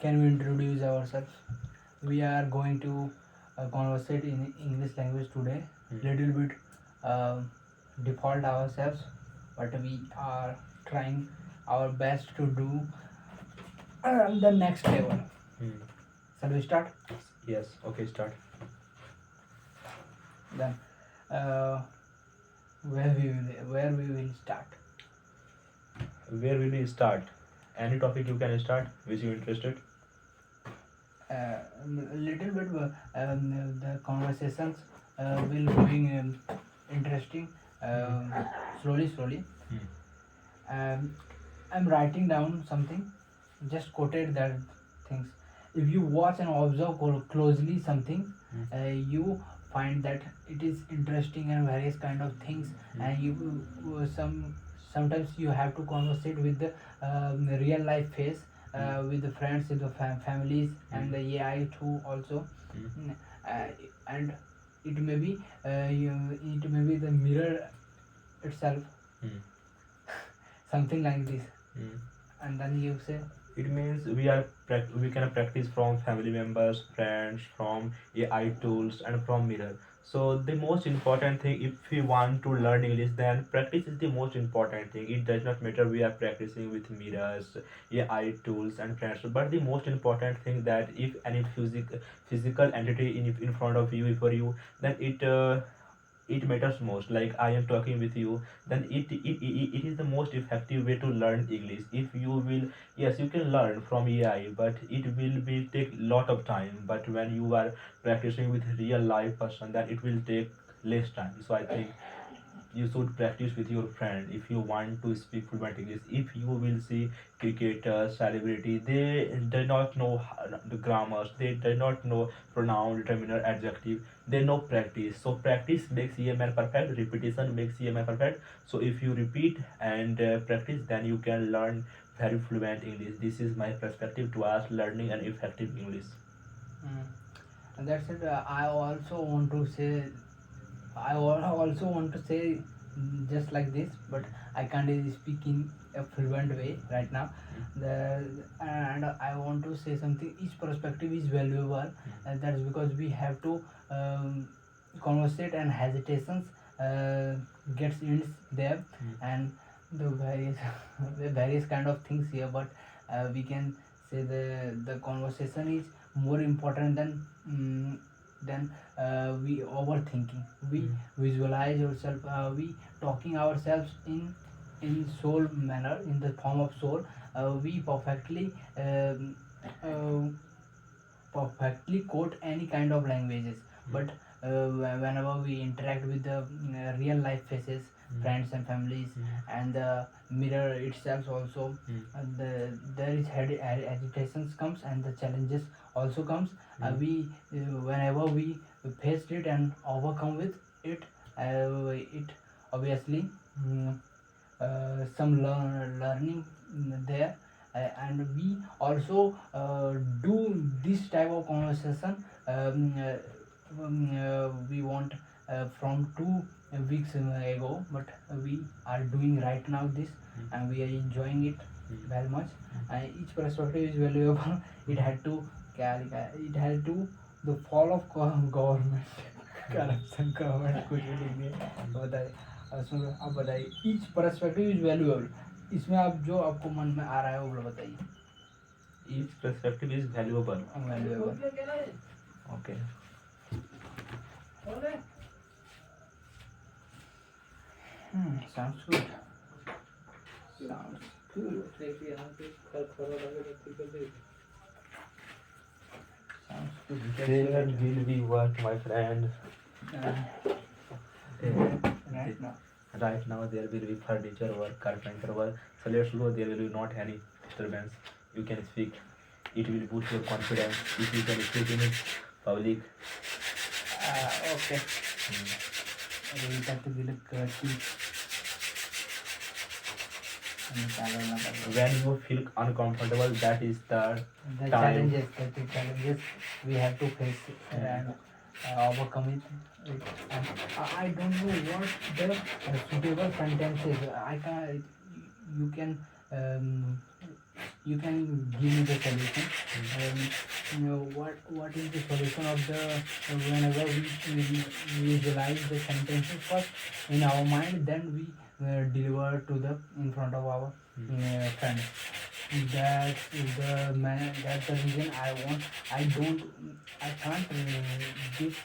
Can we introduce ourselves? We are going to conversate in English language today. Little bit uh, default ourselves, but we are trying our best to do the next level. Hmm. Shall we start? Yes. Okay. Start. Then, uh, where we will start? Where will we start? Any topic you can start, which you interested. A little bit the conversations will going interesting slowly. Hmm. um, I'm writing down something, just quoted that things. If you watch and observe closely something, Hmm. you find that it is interesting and various kind of things. And you sometimes you have to conversate with the real life face, with the friends, with the families, and the AI too also. Hmm. Mm, and it may be it may be the mirror itself, Hmm. something like this. Hmm. And then you say, It means we can practice from family members, friends, from AI tools, and from mirror. So the most important thing, if we want to learn English, then practice is the most important thing. It does not matter we are practicing with mirrors, AI tools, and friends. But the most important thing that if any physical entity in front of you, for you, then it matters most. Like I am talking with you, then it is the most effective way to learn English. If you will, yes, you can learn from AI, but it will be take lot of time. But when you are practicing with real life person, then it will take less time. So I think you should practice with your friend if you want to speak fluent English. If you will see cricketers, celebrity, they do not know the grammars, they do not know pronoun, determiner, adjective. They know practice. So practice makes a man perfect. Repetition makes a man perfect. So if you repeat and practice, then you can learn very fluent English. This is my perspective towards learning an effective English. mm. And that's it. I also want to say just like this, but I can't really speak in a fluent way right now. And I want to say something. Each perspective is valuable, and that's because we have to conversate and hesitations uh, gets in there, and the various the various kind of things here. But we can say the conversation is more important than we overthinking. We visualize ourselves, we talking ourselves in soul manner, in the form of soul. We uh, perfectly quote any kind of languages. But whenever we interact with the real life faces, friends and families, and the mirror itself also, there is agitations comes, and the challenges also comes. We Whenever we faced it and overcome with it, it obviously some learning there. And we also do this type of conversation. We want from 2 weeks ago, but we are doing right now this, and we are enjoying it very much. Each perspective is valuable. it had to it had to the fall of government corruption, government कुछ भी लिख दिए बताइए। उसमें आप बताइए, each perspective is valuable. इसमें आप जो आपको मन में आ रहा है वो बताइए। Each perspective is valuable. Valuable. Okay. Sounds good. Sounds good. Sounds good. There will be work, my friend. Uh, right now. Right now there will be furniture work, carpenter work. So let's go. There will be not any disturbance. You can speak. It will boost your confidence if you can speak in public. Okay. Realitate bilik When you feel uncomfortable, that is the the time. challenges we have to face and overcome it. And I don't know what the suitable sentence is. I can You can you can give me the solution. What is the solution of the whenever we visualize the sentences first in our mind, then we deliver to the in front of our friends. That's the reason I don't I can't give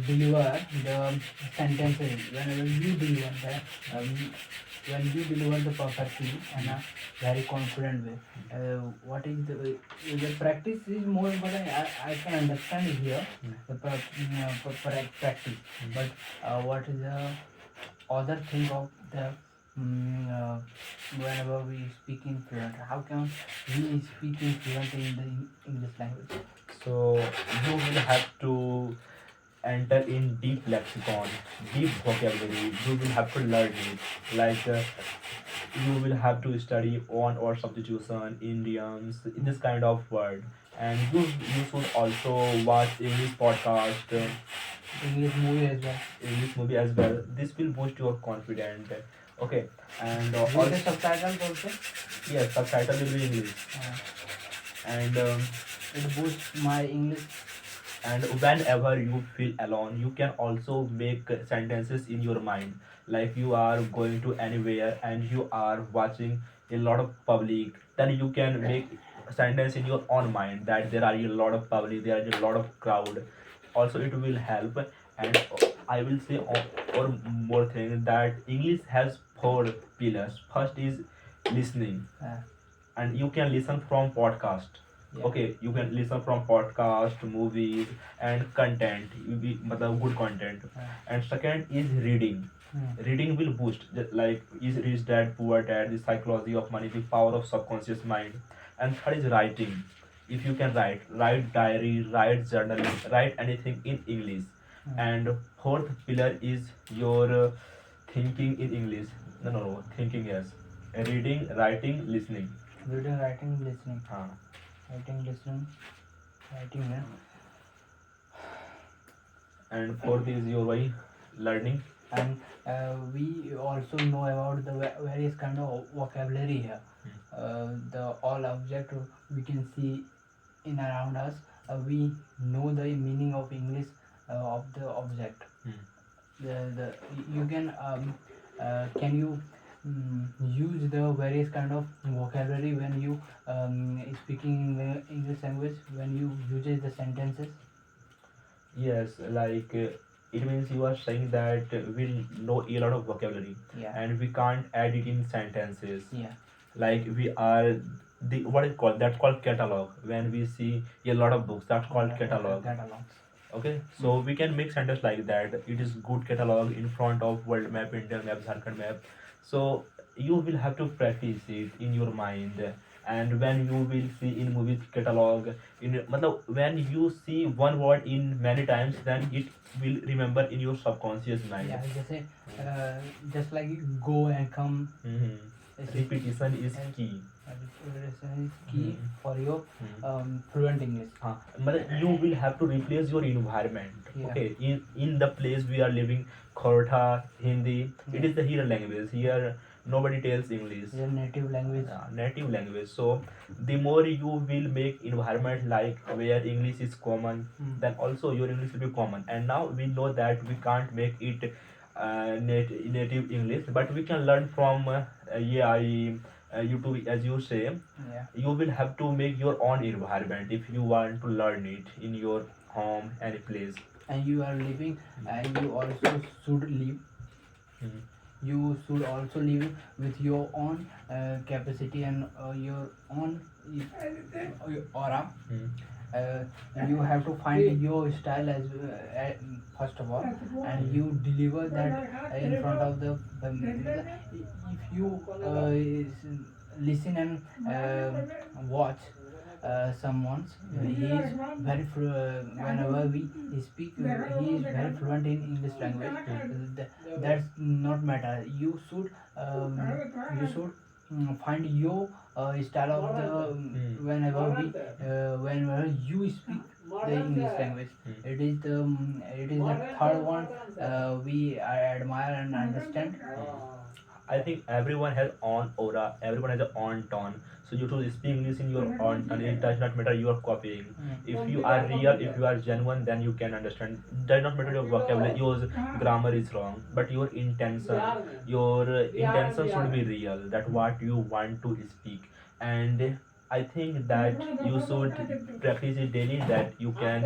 deliver the sentences whenever you deliver that when you deliver the perfectly and a very confident way. What is the practice is more important. I can understand here the practice, but what is the other thing of the whenever we speak in fluent, how can we speak in fluent in the English language? So you will have to enter in deep lexicon, deep vocabulary. You will have to learn it. Like you will have to study on or substitution, idioms, this kind of word. And you should also watch English podcast, English movie as well. English movie as well. This will boost your confidence. Okay, and With the subtitles also, yes, subtitle will be English. uh, And it boosts my English. and whenever you feel alone, you can also make sentences in your mind. Like you are going to anywhere and you are watching a lot of public, then you can make a sentence in your own mind that there are a lot of public, there are a lot of crowd. Also it will help. And I will say or more thing that English has four pillars. First is listening, Uh, and you can listen from podcast. yeah. Okay, you can listen from podcast, movies, and content. You be matlab good content. And second is reading. Reading will boost like is Rich Dad Poor Dad, the psychology of money, the power of subconscious mind. And third is writing. If you can write diary, write journal, write anything in English. And fourth pillar is your thinking in English. No, thinking, yes. Reading, writing, listening. Reading, writing, listening. हाँ. Writing, listening, writing, yeah. And fourth is your way learning. And we also know about the various kind of vocabulary here. The all object we can see in around us. We know the meaning of English of the object. The you can you use the various kind of vocabulary when you speaking English language, when you uses the sentences? Yes, like it means you are saying that we know a lot of vocabulary Yeah. and we can't add it in sentences. Yeah. Like we are the what is called that's called catalog. When we see a lot of books, that's called catalog. Catalogs. Okay, so we can make sentence like that. It is good catalog in front of world map, India map, Jharkhand map. So you will have to practice it in your mind. And when you will see in movies catalog, in matlab, when you see one word in many times, then it will remember in your subconscious mind. Yeah, just like go and come. Mhm. Repetition is key. Repetition is key for your Mhm. fluent English. But you will have to replace your environment. Yeah. Okay, in the place we are living, Kharta, Hindi, it is the here language. Here nobody tells English. Your native language. Native language. So the more you will make environment like where English is common, then also your English will be common. And now we know that we can't make it native English, but we can learn from AI, YouTube, as you say. Yeah. You will have to make your own environment if you want to learn it in your home, any place. And you are living, and you also should live. Mhm. You should also live with your own capacity and your own aura. Mhm. You have to find your style as first of all, and you deliver that in front of the if you listen and watch someone's he is very whenever we speak he is very fluent in English language. That's not matter. You should find your style of the whenever you speak the English language. It is the third one we admire and understand. I think everyone has own aura, everyone has a own tone. So you to speak English in your own tone. It does not matter you are copying. If you are real, if you are genuine, then you can understand. Does not matter your vocabulary, your grammar is wrong, but your intention should be real. That what you want to speak, and I think that you should practice it daily. That you can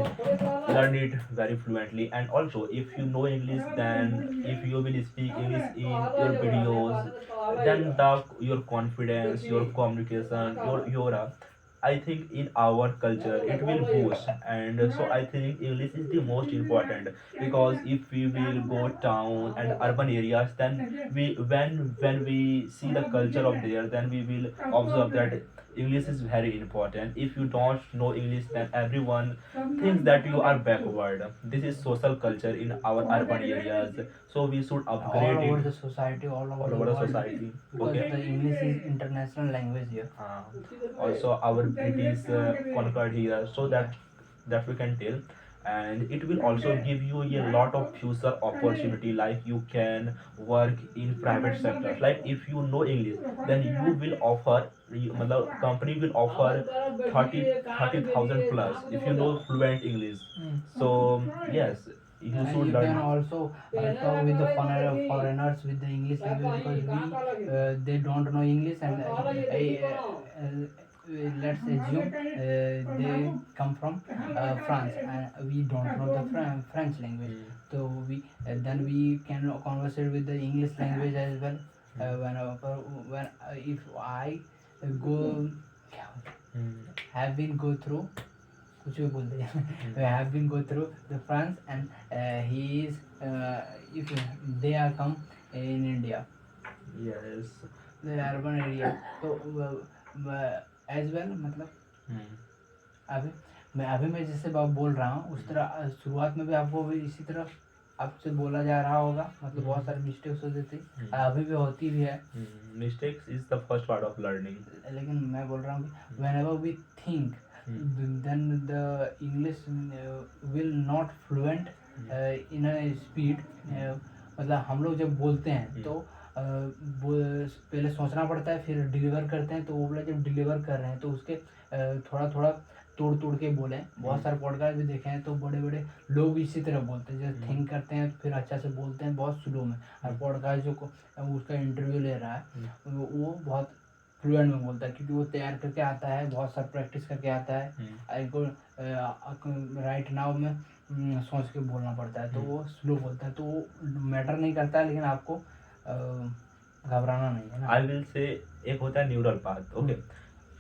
learn it very fluently. And also, if you know English, then if you will speak English in your videos, then your confidence, your communication, your I think in our culture it will boost. And so I think English is the most important, because if we will go town and urban areas, then when we see the culture of there, then we will observe that English is very important. If you don't know English, then everyone thinks that you are backward. This is social culture in our urban areas, so we should all upgrade over it the society, all over all the over the world, society. because Okay. the English is international language here. uh, Also our British conquered here, so that we can tell. And it will also give you a lot of future opportunity, like you can work in private sector. Like if you know English, then you will offer company will offer 30,000 plus if you know fluent English. So yes, you And should you learn. can also talk with the foreigners with the English language, because they don't know English, and let's assume they come from France, and we don't know the French language. So then we can conversate with the English language as well. If I go have been go through कुछ भी बोल दे we have been go through the France, and he is if they are come in India, Yes. the urban area. So as well मतलब अभी मैं जैसे बोल रहा हूँ उस तरह शुरुआत में भी आपको भी इसी तरह आपसे बोला जा रहा होगा, मतलब बहुत सारे मिस्टेक्स होती थी, अभी भी होती भी है. Mistakes is the first part of learning. लेकिन मैं बोल रहा हूँ कि whenever we think, then the English will not fluent in a speed. मतलब हम लोग जब बोलते हैं तो पहले सोचना पड़ता है, फिर डिलीवर करते हैं, तो वो बोला जब डिलीवर कर रहे हैं तो उसके थोड़ा थोड़ा तोड़ तोड़ के बोलें. बहुत सारे पॉडकास्ट भी देखे हैं, तो बड़े बड़े लोग इसी तरह बोलते हैं, जब थिंक करते हैं फिर अच्छा से बोलते हैं बहुत स्लो में. और पॉडकास्ट जो उसका इंटरव्यू ले रहा है वो बहुत फ्लुएंट में बोलता है, क्योंकि वो तैयार करके आता है, बहुत सारा प्रैक्टिस करके आता है. को राइट नाउ में सोच के बोलना पड़ता है, तो वो स्लो बोलता है, तो वो मैटर नहीं करता है, लेकिन आपको घबराना नहीं है ना. आई विल से एक होता है neural path. Okay.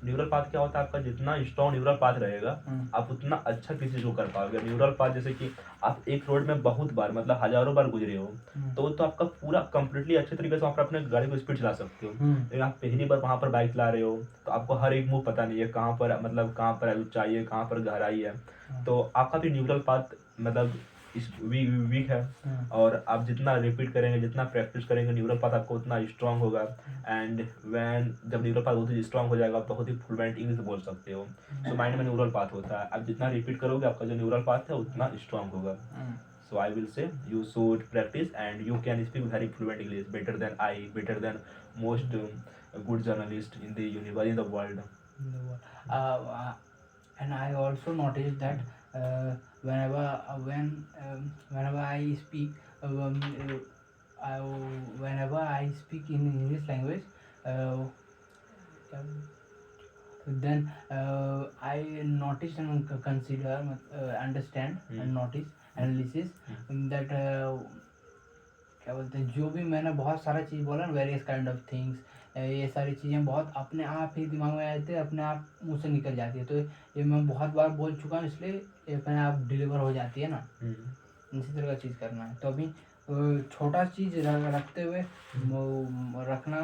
Neural path क्या होता है? आपका जितना स्ट्रॉन्ग न्यूरल पाथ रहेगा, आप उतना अच्छा किसी चीज को कर पाओगे. न्यूरल पाथ जैसे कि आप एक रोड में बहुत बार मतलब हजारों बार गुजरे हो, तो आपका पूरा कंप्लीटली अच्छे तरीके से आप अपने गाड़ी को स्पीड चला सकते हो. लेकिन आप पहली बार वहां पर बाइक चला रहे हो, तो आपको हर एक मुंह पता नहीं है कहाँ पर ऊंचाई है, कहाँ पर गहराई है. तो आपका भी न्यूरल पाथ मतलब वीक है. और आप जितना रिपीट करेंगे, जितना प्रैक्टिस करेंगे, न्यूरल पाथ आपको उतना स्ट्रांग होगा. एंड जब न्यूरल पाथ बहुत ही स्ट्रांग हो जाएगा, आप बहुत ही फ्लुएंट इंग्लिश बोल सकते हो. सो माइंड में न्यूरल पाथ होता है, आप जितना रिपीट करोगे आपका जो न्यूरल पाथ है उतना स्ट्रांग होगा. So I will say you should practice and you can speak very fluent English, better than I, better than most good journalists in the universe, in the world. And I also noticed that whenever I speak whenever I speak in English language, then I notice and consider, understand and notice analysis that क्या बोलते हैं, जो भी मैंने बहुत सारा चीज़ बोला ना, वेरियस काइंड ऑफ थिंग्स, ये सारी चीज़ें बहुत अपने आप ही दिमाग में आते हैं, अपने आप मुंह से निकल जाती है. तो ये मैं बहुत बार बोल चुका हूँ, इसलिए ये अपने आप डिलीवर हो जाती है ना. इसी तरह का चीज़ करना है. तो अभी छोटा चीज़ रखते हुए रखना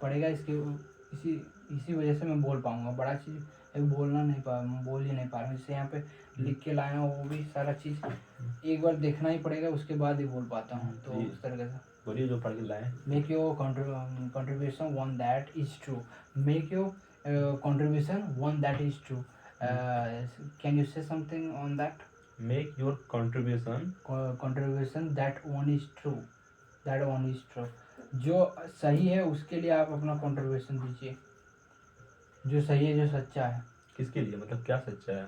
पड़ेगा, इसी वजह से मैं बोल पाऊँगा. बड़ा चीज़ बोल ही नहीं पा रहा हूँ. जैसे यहाँ पे लिख के लाया हूँ, वो भी सारा चीज़ एक बार देखना ही पड़ेगा, उसके बाद ही बोल पाता हूँ. तो उस तरह से बोलिए जो पढ़ के लाए. Make your contribution one that is true. Make your contribution one that is true. Can you say something on that? Make your contribution Contribution that one is true. That one is true. जो सही है उसके लिए आप अपना contribution दीजिए, जो सही है, जो सच्चा है। किसके लिए, मतलब क्या सच्चा है?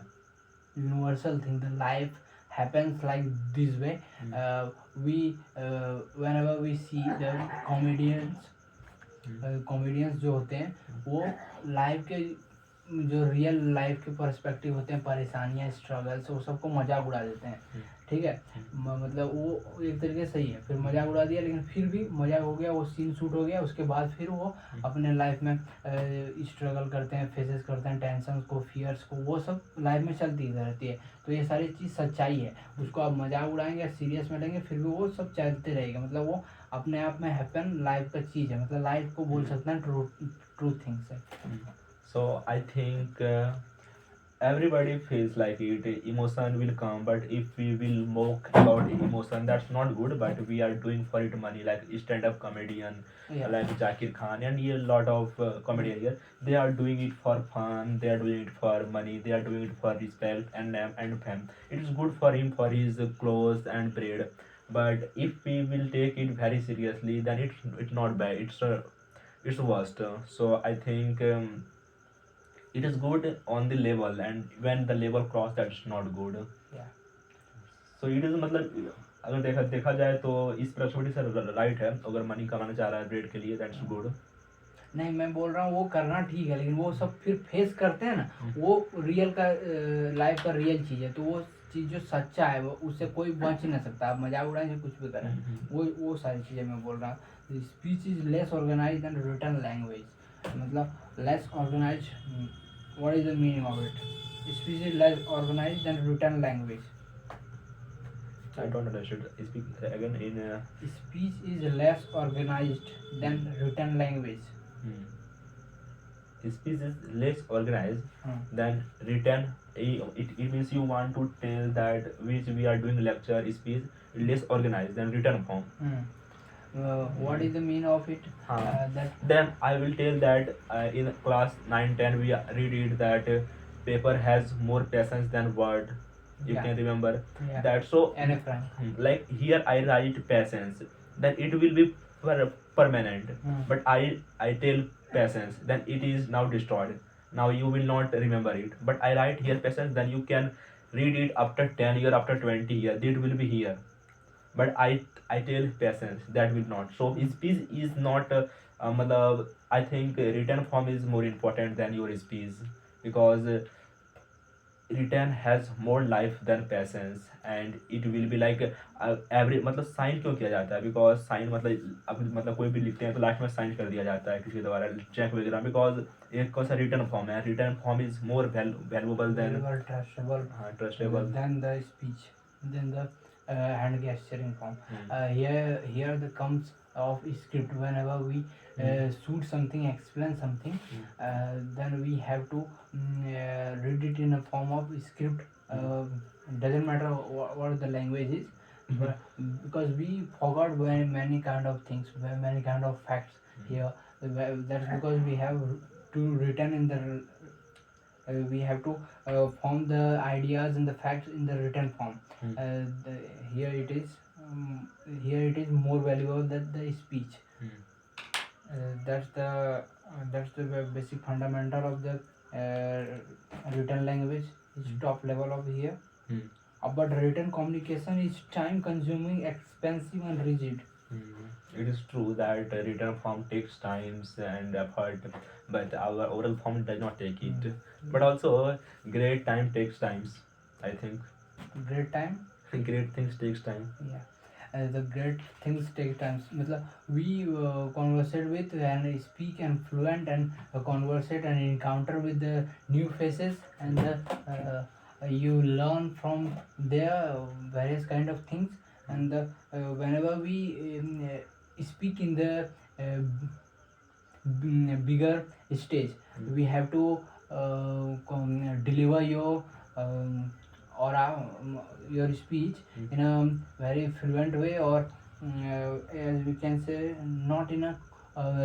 Universal thing, the life happens like this way. We whenever we see the comedians जो होते हैं वो लाइफ के जो रियल लाइफ के पर्सपेक्टिव होते हैं, परेशानियाँ, स्ट्रगल्स, वो सबको मजाक उड़ा देते हैं। ठीक है, मतलब वो एक तरीके से सही है, फिर मजाक उड़ा दिया, लेकिन फिर भी मजाक हो गया, वो सीन शूट हो गया, उसके बाद फिर वो अपने लाइफ में स्ट्रगल करते हैं, फेसेस करते हैं, टेंशन को, फियर्स को, वो सब लाइफ में चलती रहती है। तो ये सारी चीज़ सच्चाई है, उसको आप मजाक उड़ाएंगे या सीरियस में लेंगे फिर भी वो सब चलते रहेगा। मतलब वो अपने आप में हैपन लाइफ का चीज़ है, मतलब लाइफ को बोल सकते हैं ट्रू थिंग्स है। So I think everybody feels like it. Emotion will come, but if we will mock about emotion, that's not good. But we are doing for it money, like stand-up comedian, Yeah. like Zakir Khan, and a lot of comedian here. They are doing it for fun. They are doing it for money. They are doing it for respect and name and fame. It is good for him for his clothes and bread. But if we will take it very seriously, then it's not bad. It's worst. So I think. It is good on the level, and when the level cross, that's not good. Yeah. So it is, मतलब अगर देखा जाए तो इस perspective से right है, अगर money कमाना चाह रहा है ब्रेड के लिए, दैट्स गुड। नहीं, मैं बोल रहा हूँ वो करना ठीक है, लेकिन वो सब फिर फेस करते हैं ना, वो रियल का लाइफ का रियल चीज़ है। तो वो चीज़ जो सच्चा है वो उससे कोई बच ही नहीं सकता। आप मजाक उड़ाएंगे, कुछ भी करें, वो सारी चीज़ें मैं बोल रहा हूँ। Speech is less organise than written language, मतलब less organise, what is the meaning of it? Speech is less organise than written language. I don't understand. Speak again in. Speech is less organized than written language. Speech is less organized than written. It means you want to tell that which we are doing lecture speech less organized than written form. What is the meaning of it? Then I will tell that in class 9-10 we read it that paper has more patience than word. You Yeah. can remember Yeah. that. So Anne Frank. like here I write patience, then it will be permanent. But I tell patience, then it is now destroyed. Now you will not remember it. But I write here patience, then you can read it after 10 year, after 20 year, it will be here. But I tell patience, that will not. So speech is not matlab, I think written form is more important than your speech, because written has more life than patience, and it will be like every, मतलब sign क्यों किया जाता है? Because sign मतलब अब मतलब कोई भी लिखते हैं तो लास्ट में साइन कर दिया जाता है किसी के द्वारा, चेक वगैरह, बिकॉज एक कौन सा रिटर्न फॉर्म है, return form is more valuable then trustable than the speech, than the hand gesturing form. Here the comes of script. Whenever we shoot something, explain something, then we have to read it in a form of script. Doesn't matter what the language is, but because we forgot very many kind of things, very many kind of facts here. That's because we have to written in the we have to form the ideas and the facts in the written form. Here it is here it is more valuable than the speech. That's the basic fundamental of the written language is top level of here. But written communication is time consuming, expensive and rigid. It is true that written form takes times and effort, but our oral form does not take it. But also, great time takes times, I think. Great time? Great things takes time. Yeah. The great things take time. मतलब we conversate with and speak and fluent and conversate and encounter with the new faces, and you learn from their various kind of things, and whenever we speak in the bigger stage, we have to deliver your your speech in a very fluent way, or as we can say, not in a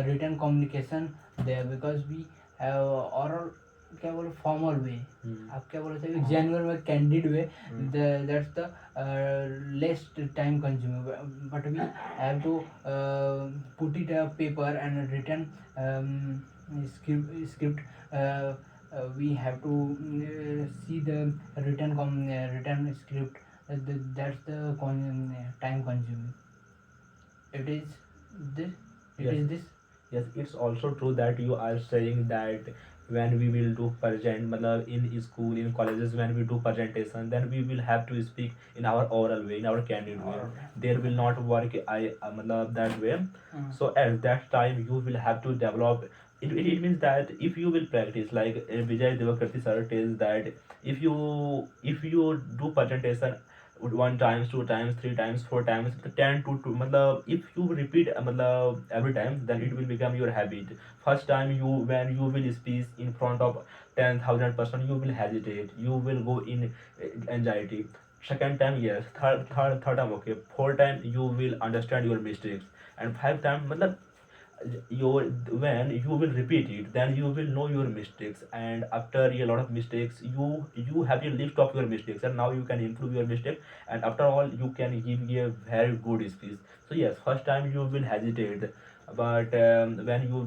written communication there, because we have oral क्या बोलो formal way, Hmm. आप क्या बोलो थे genuine way, candid way, Hmm. That's the less time consuming, but we have to put it a paper and written script, we have to see the written script, that's the time consuming. It is this, it Yes. is this. Yes, it's also true that you are saying that when we will do present, matlab in school, in colleges, when we do presentation, then we will have to speak in our oral way, in our candid way. Or There will not work matlab that way. So at that time, you will have to develop. It means that if you will practice, like Vijay Devakarti sir tells that if you do presentation one times, two times, three times, four times, 10 to matlab if you repeat matlab every time, then it will become your habit. First time you when you will speak in front of 10,000 person, you will hesitate, you will go in anxiety. Second time, yes. Third time, okay. Fourth time, you will understand your mistakes. And fifth time, matlab your when you will repeat it, then you will know your mistakes, and after a lot of mistakes, you have a list of your mistakes, and now you can improve your mistake, and after all you can give a very good speech. So yes, first time you will hesitate, but when you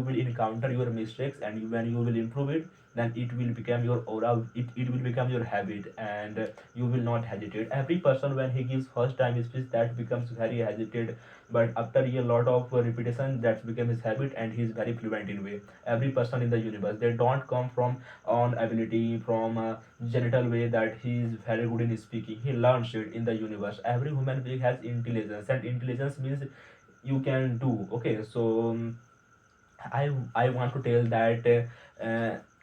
will encounter your mistakes, and when you will improve it, then it will become your aura, it will become your habit, and you will not hesitate. Every person when he gives first time speech, that becomes very hesitate, but after a lot of repetition, that's become his habit, and he is very fluent in way. Every person in the universe, they don't come from on ability, from a genital way that he is very good in speaking. He learns it in the universe. Every human being has intelligence, and intelligence means you can do. Okay, so I want to tell that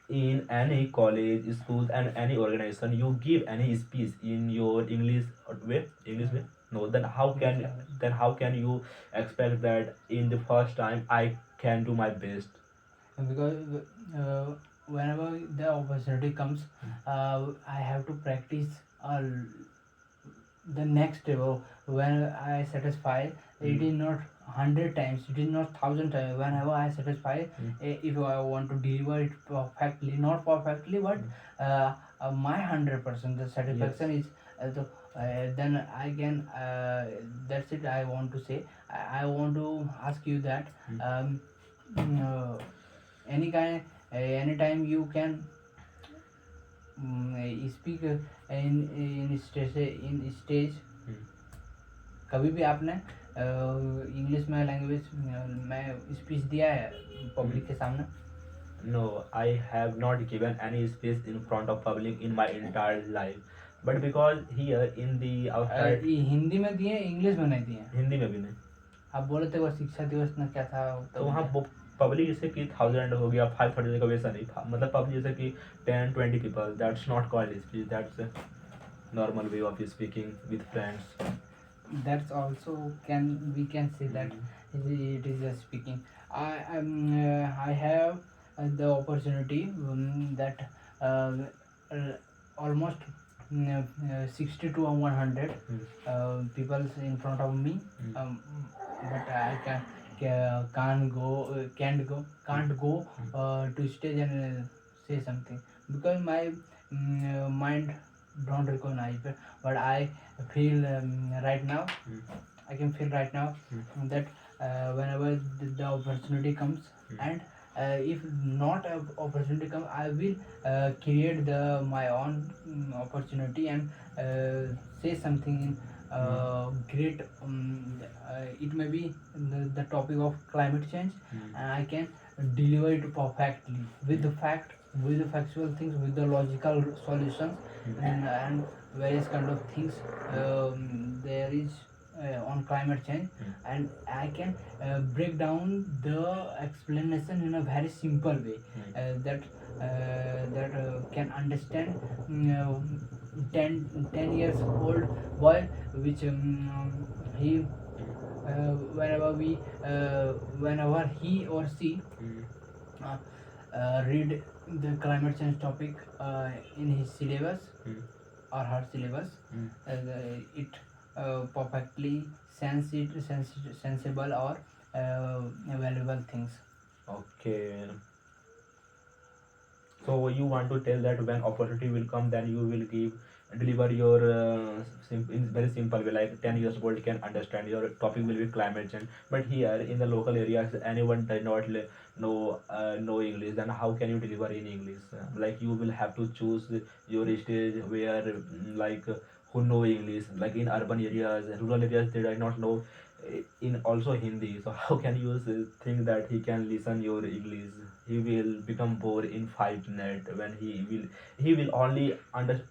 in any college, schools, and any organization, you give any speech in your English way. No, then how English can language. then how can you expect that in the first time I can do my best? Because whenever the opportunity comes, I have to practice the next level. When I satisfy, it is not 100 times, it is not 1,000 times. Whenever I satisfy, if I want to deliver it perfectly, not perfectly, but my 100%, the satisfaction is then I can. That's it. I want to say. I want to ask you that. Um, any kind, anytime you can speak in stage, कभी भी आपने English में language में speech दिया है public के सामने? No, I have not given any speech in front of public in my entire life. But because here in the outside, ये हिंदी में दिए, इंग्लिश में नहीं दिए? हिंदी में भी नहीं. आप बोले थे वो शिक्षा दिवस में क्या था तो वहाँ पब्लिक जैसे कि 1,000 हो गया, 500 का वैसा नहीं था. मतलब पब्लिक जैसे कि 10-20 people, that's not called speech, that's normal way of speaking with friends. That's also we can say that it is a speaking. I have the opportunity that almost 60 to 100 people in front of me, but I can't go to stage and say something, because my mind don't recognize it. But I feel right now, I can feel right now that whenever the opportunity comes, and if not a opportunity comes, I will create my own opportunity, and say something great. It may be the topic of climate change, and I can deliver it perfectly with the factual things, with the logical solutions, and various kind of things there is on climate change, and I can break down the explanation in a very simple way, that can understand 10 years old boy, which he whenever he or she uh, read the climate change topic in his syllabus or her syllabus, it perfectly sensible or valuable things. Okay. So you want to tell that when opportunity will come, then you will deliver your in very simple way, like 10 years old can understand your topic will be climate change. But here in the local areas, anyone does not know English. Then how can you deliver in English? Like you will have to choose your stage where who know English. Like in urban areas, rural areas, they do not know in also Hindi. So how can you think that he can listen your English? He will become bored in 5 minutes when he will only under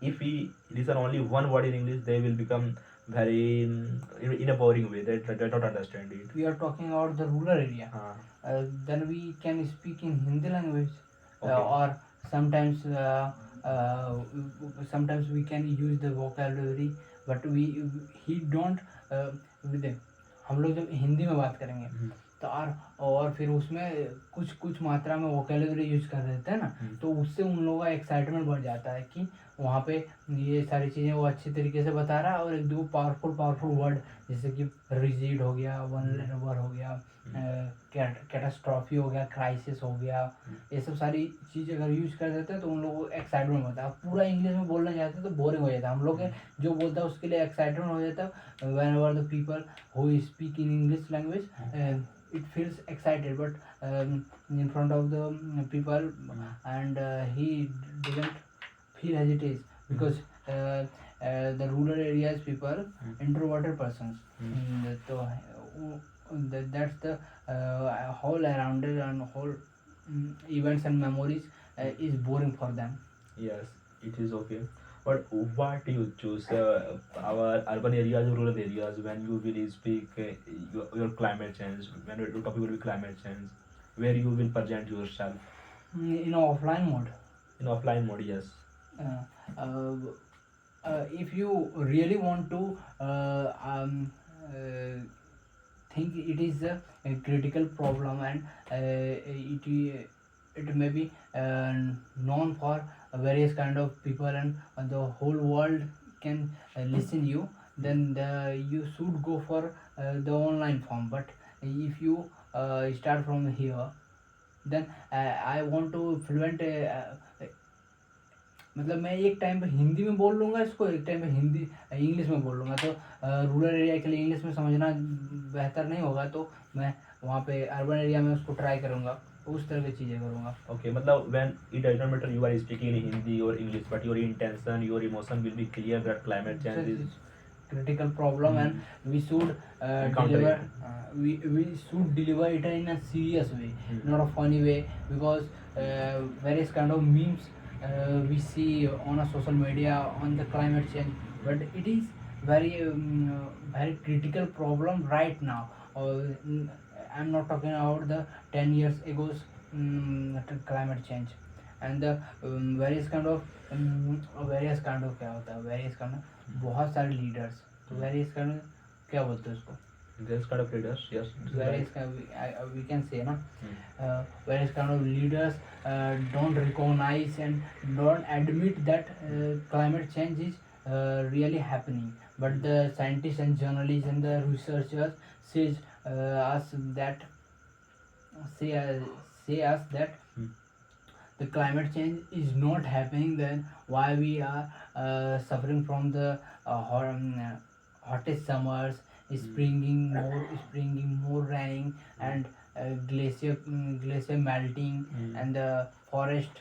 if he listen only one word in English, they will become very in a boring way. They don't understand it. We are talking about the rural area. Then we can speak in Hindi language, Okay. or sometimes uh, sometimes we can use the vocabulary, but he don't with the हम लोग जब हिंदी में बात करेंगे तो और फिर उसमें कुछ कुछ मात्रा में वोकेबलरी यूज कर देते हैं ना, तो उससे उन लोगों का एक्साइटमेंट बढ़ जाता है कि वहाँ पे ये सारी चीज़ें वो अच्छी तरीके से बता रहा है, और एक दो पावरफुल वर्ड जैसे कि रिजिड हो गया, वन लेवर हो गया, कैटास्ट्रॉफी हो गया, क्राइसिस हो गया, ये सब सारी चीज़ अगर यूज कर देते हैं तो उन लोगों को एक्साइटमेंट होता है। पूरा इंग्लिश में बोलना चाहते हैं तो बोरिंग हो जाता है। हम लोग के जो बोलता है उसके लिए एक्साइटमेंट हो जाता है। When ever the people who speak in English language it feels excited, but in front of the people, and he didn't feel hesitate because the rural areas people introverted persons. So that's the whole around it, and whole events and memories is boring for them. Yes, it is okay. But what do you choose? Our urban areas or rural areas, when you will speak your climate change, when your topic will be climate change, where you will present yourself? In offline mode. In offline mode, yes. If you really want to think it is a critical problem, and it may be known for various kind of people, and the whole world can listen you, then you should go for the online form. But if you start from here, then I want to fluent मतलब मैं एक time पे हिंदी में बोल लूँगा इसको, एक time पे हिंदी इंग्लिश में बोल लूँगा, तो रूरल एरिया के लिए इंग्लिश में समझना बेहतर नहीं होगा, तो मैं वहाँ पे अर्बन एरिया में उसको ट्राई करूँगा, उस तरह की चीज़ें करूँगा। Okay, मतलब when it does not matter you are speaking in Hindi or English, but your intention, your emotion will be clear that climate change is critical problem, and we should deliver we should deliver it in a serious way, not a funny way, because various kind of memes we see on a social media on the climate change, but it is very critical problem right now. I'm not talking about the 10 years ago's climate change, and the various kind of क्या होता है, various kind of बहुत सारे leaders, तो various kind of क्या बोलते हैं उसको, this kind of leaders, yes. various kind we can say na, various kind of leaders don't recognize and don't admit that climate change is really happening, but the scientists and journalists and the researchers says us that say us that the climate change is not happening, then why we are suffering from the hottest summers, springing more rain, and glacier melting, and the forest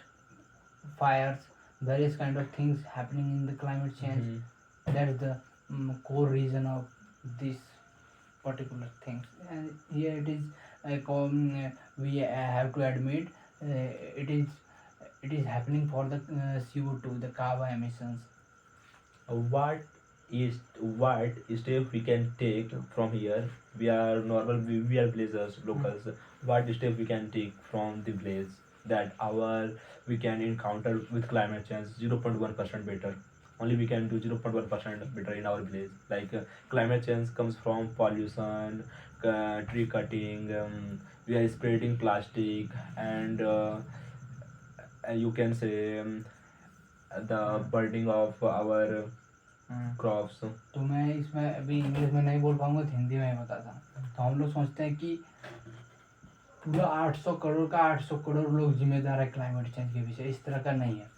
fires, various kind of things happening in the climate change. That's the core reason of this particular things, and here it is we have to admit it is happening for the CO2, the carbon emissions. What is what step we can take from here? We are normal, we are villagers, locals. What step we can take from the village that our we can encounter with climate change 0.1% better? Only we can do 0.1% better in our village. Like climate change comes from pollution, tree cutting, we are spreading plastic, and you can say the burning of our crops. तो मैं इसमें अभी English में नहीं बोल पाऊंगा, तो हिंदी में ही बताता हूँ। तो हम लोग सोचते हैं कि पूरा 800 करोड़ का 800 करोड़ लोग जिम्मेदार है क्लाइमेट चेंज के पीछे, इस तरह का नहीं है।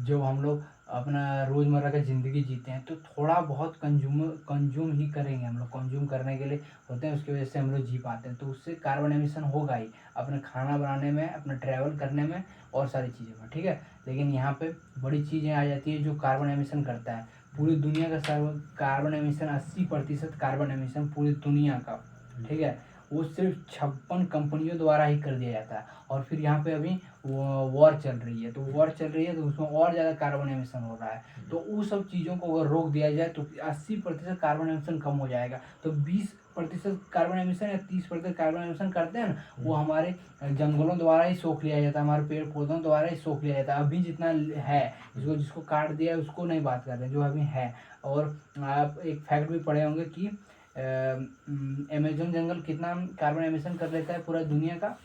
जो हम लोग अपना रोज़मर्रा का ज़िंदगी जीते हैं तो थोड़ा बहुत कंज्यूम ही करेंगे हम लोग, कंज्यूम करने के लिए होते हैं, उसकी वजह से हम लोग जी पाते हैं, तो उससे कार्बन एमिशन होगा ही अपने खाना बनाने में, अपना ट्रैवल करने में और सारी चीज़ों में, ठीक है। लेकिन यहाँ पे बड़ी चीज़ें आ जाती है जो कार्बन एमिशन करता है। पूरी दुनिया का कार्बन एमिशन 80% कार्बन एमिशन पूरी दुनिया का, ठीक है, वो सिर्फ 56 कंपनियों द्वारा ही कर दिया जाता है। और फिर यहाँ पे अभी वॉर चल रही है, तो वॉर चल रही है तो उसमें और ज़्यादा कार्बन एमिशन हो रहा है। तो उस सब चीज़ों को अगर रोक दिया जाए तो 80% कार्बन एमिशन कम हो जाएगा। तो 20% कार्बन एमिशन या 30% कार्बन एमिशन करते हैं ना, वो हमारे जंगलों द्वारा ही सोख लिया जाता है, हमारे पेड़ पौधों द्वारा ही सोख लिया जाता है। अभी जितना है, जिसको काट दिया है उसको नहीं बात कर रहे हैं, जो अभी है। और आप एक फैक्ट भी पढ़े होंगे कि अमेजोन जंगल कितना कार्बन एमिशन कर लेता है पूरा दुनिया का,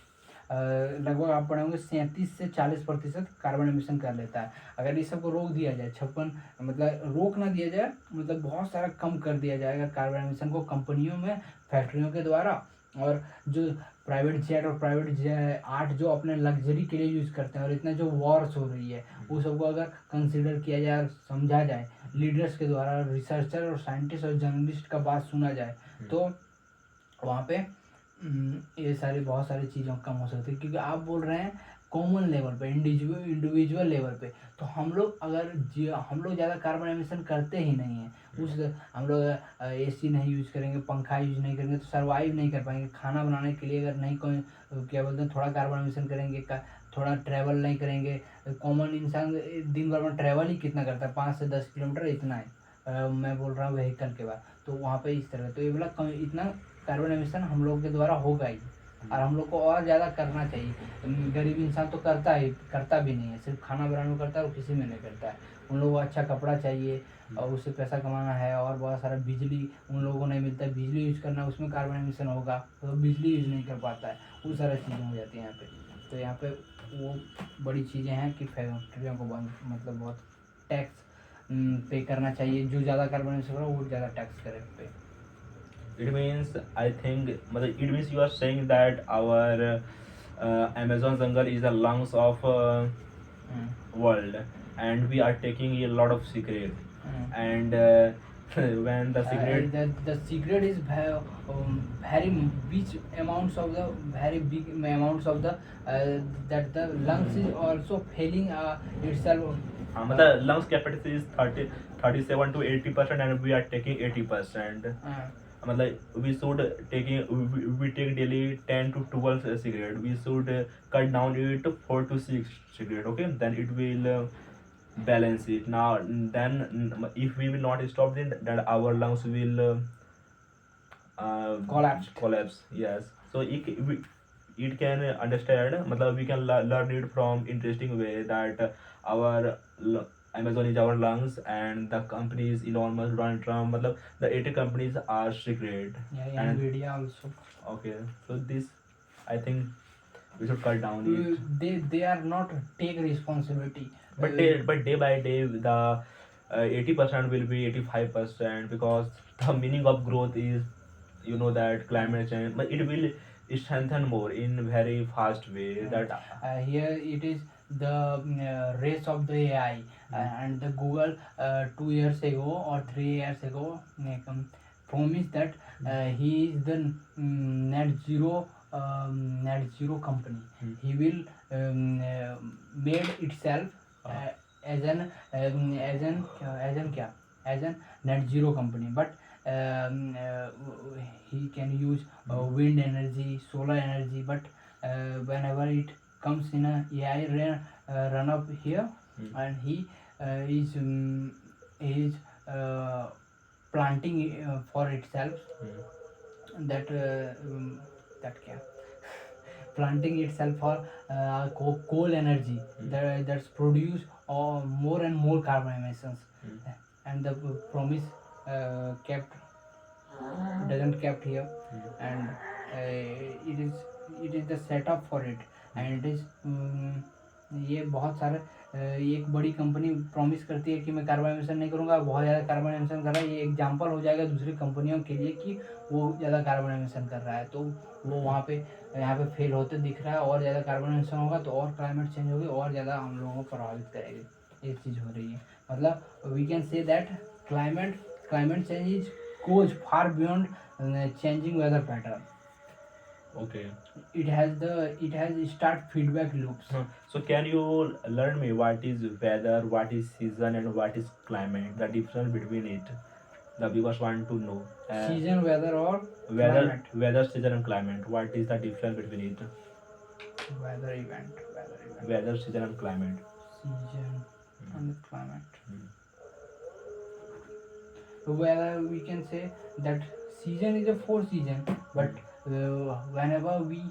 लगभग आप पढ़े होंगे 37 से 40% कार्बन एमिशन कर लेता है। अगर इस सबको रोक दिया जाए, 56 मतलब रोक ना दिया जाए, मतलब बहुत सारा कम कर दिया जाएगा कार्बन एमिशन को कंपनियों में, फैक्ट्रियों के द्वारा। और जो प्राइवेट जेट और प्राइवेट आर्ट जो अपने लग्जरी के लिए यूज़ करते हैं, और इतना जो वॉर्स हो रही है वो सबको अगर कंसिडर किया जाए और समझा जाए लीडर्स के द्वारा, रिसर्चर और साइंटिस्ट और जर्नलिस्ट का बात सुना जाए, तो वहाँ पे ये सारी बहुत सारी चीज़ों कम हो सकती है। क्योंकि आप बोल रहे हैं कॉमन लेवल पे, इंडिविजुअल लेवल पे, तो हम लोग अगर हम लोग ज़्यादा कार्बन एमिशन करते ही नहीं हैं, उस हम लोग एसी नहीं यूज़ करेंगे, पंखा यूज़ नहीं करेंगे तो सर्वाइव नहीं कर पाएंगे। खाना बनाने के लिए अगर नहीं कोई क्या बोलते हैं थोड़ा कार्बन एमिशन करेंगे, थोड़ा ट्रैवल नहीं करेंगे, कॉमन इंसान दिन भर में ट्रैवल ही कितना करता है, 5 से 10 किलोमीटर इतना है, मैं बोल रहा हूँ व्हीकल के बाद। तो वहाँ पे इस तरह, तो ये वाला इतना कार्बन एमिशन हम लोग के द्वारा होगा ही, और हम लोग को और ज़्यादा करना चाहिए। गरीब इंसान तो करता भी नहीं है, सिर्फ खाना बनाने में करता है और किसी में नहीं करता है। उन लोगों को अच्छा कपड़ा चाहिए और उससे पैसा कमाना है, और बहुत सारा बिजली उन लोगों को नहीं मिलता है, बिजली यूज़ करना, उसमें कार्बन एमिशन होगा तो बिजली यूज़ नहीं कर पाता है, वो सारी चीज़ें हो जाती हैं यहाँ पे। तो यहाँ पे वो बड़ी चीज़ें हैं कि फैक्ट्रियों को बंद, मतलब बहुत टैक्स पे करना चाहिए, जो ज़्यादा कार्बन एमिशन हो वो ज़्यादा टैक्स करे पे। It means, I think, मतलब it means you are saying that our Amazon jungle is the lungs of world, and we are taking a lot of secret, and when the secret The secret is very big amounts of the very big amounts of the that the lungs is also failing itself. मतलब lungs capacity is 37 to 80%, and we are taking 80%. मतलब we should we take daily 10 to 12 cigarette. We should cut down it to 4 to 6 cigarette. Okay, then it will balance it. Now then, if we will not stop it, then our lungs will collapse. Yes. So it can understand, मतलब we can learn it from interesting way that our Amazon is our lungs, and the company is Elon Musk, Donald Trump, मतलब the 80 companies are secret. Yeah, And Nvidia also. okay, so this, I think we should cut down it. They are not take responsibility. But day by day, the 80% will be 85%, because the meaning of growth is, you know, that climate change, but it will strengthen more in very fast way. That Here it is the race of the AI, and the Google 2 years ago or 3 years ago promised that he is the net zero company. He will made itself as an net zero company, but he can use wind energy, solar energy, but whenever it comes in a AI run up here, and he is planting for itself that planting itself for coal energy that's produce more and more carbon emissions, and the promise kept doesn't kept here, and it is the setup for it, and it is ये बहुत सारे एक बड़ी company promise करती है कि मैं carbon emission नहीं करूँगा, बहुत ज़्यादा कार्बन एमिशन कर रहा है, ये एग्जाम्पल हो जाएगा दूसरी कंपनियों के लिए कि वो ज़्यादा कार्बन एमिशन कर रहा है, तो वो वहाँ पे यहाँ पे फेल होते दिख रहा है, और ज़्यादा कार्बन एमिशन होगा तो और क्लाइमेट चेंज होगी, और ज़्यादा हम लोगों को प्रभावित करेगी, ये चीज़ हो रही है। मतलब we can say that climate change is goes far beyond changing weather pattern. Okay. It has start feedback loops. So can you learn me what is weather, what is season, and what is climate? The difference between it. The viewers want to know. Season, weather, or Weather, climate. season, and climate. What is the difference between it? Weather event. Weather, season, and climate. Season and climate. Hmm. Whether we can say that season is a four season, but whenever we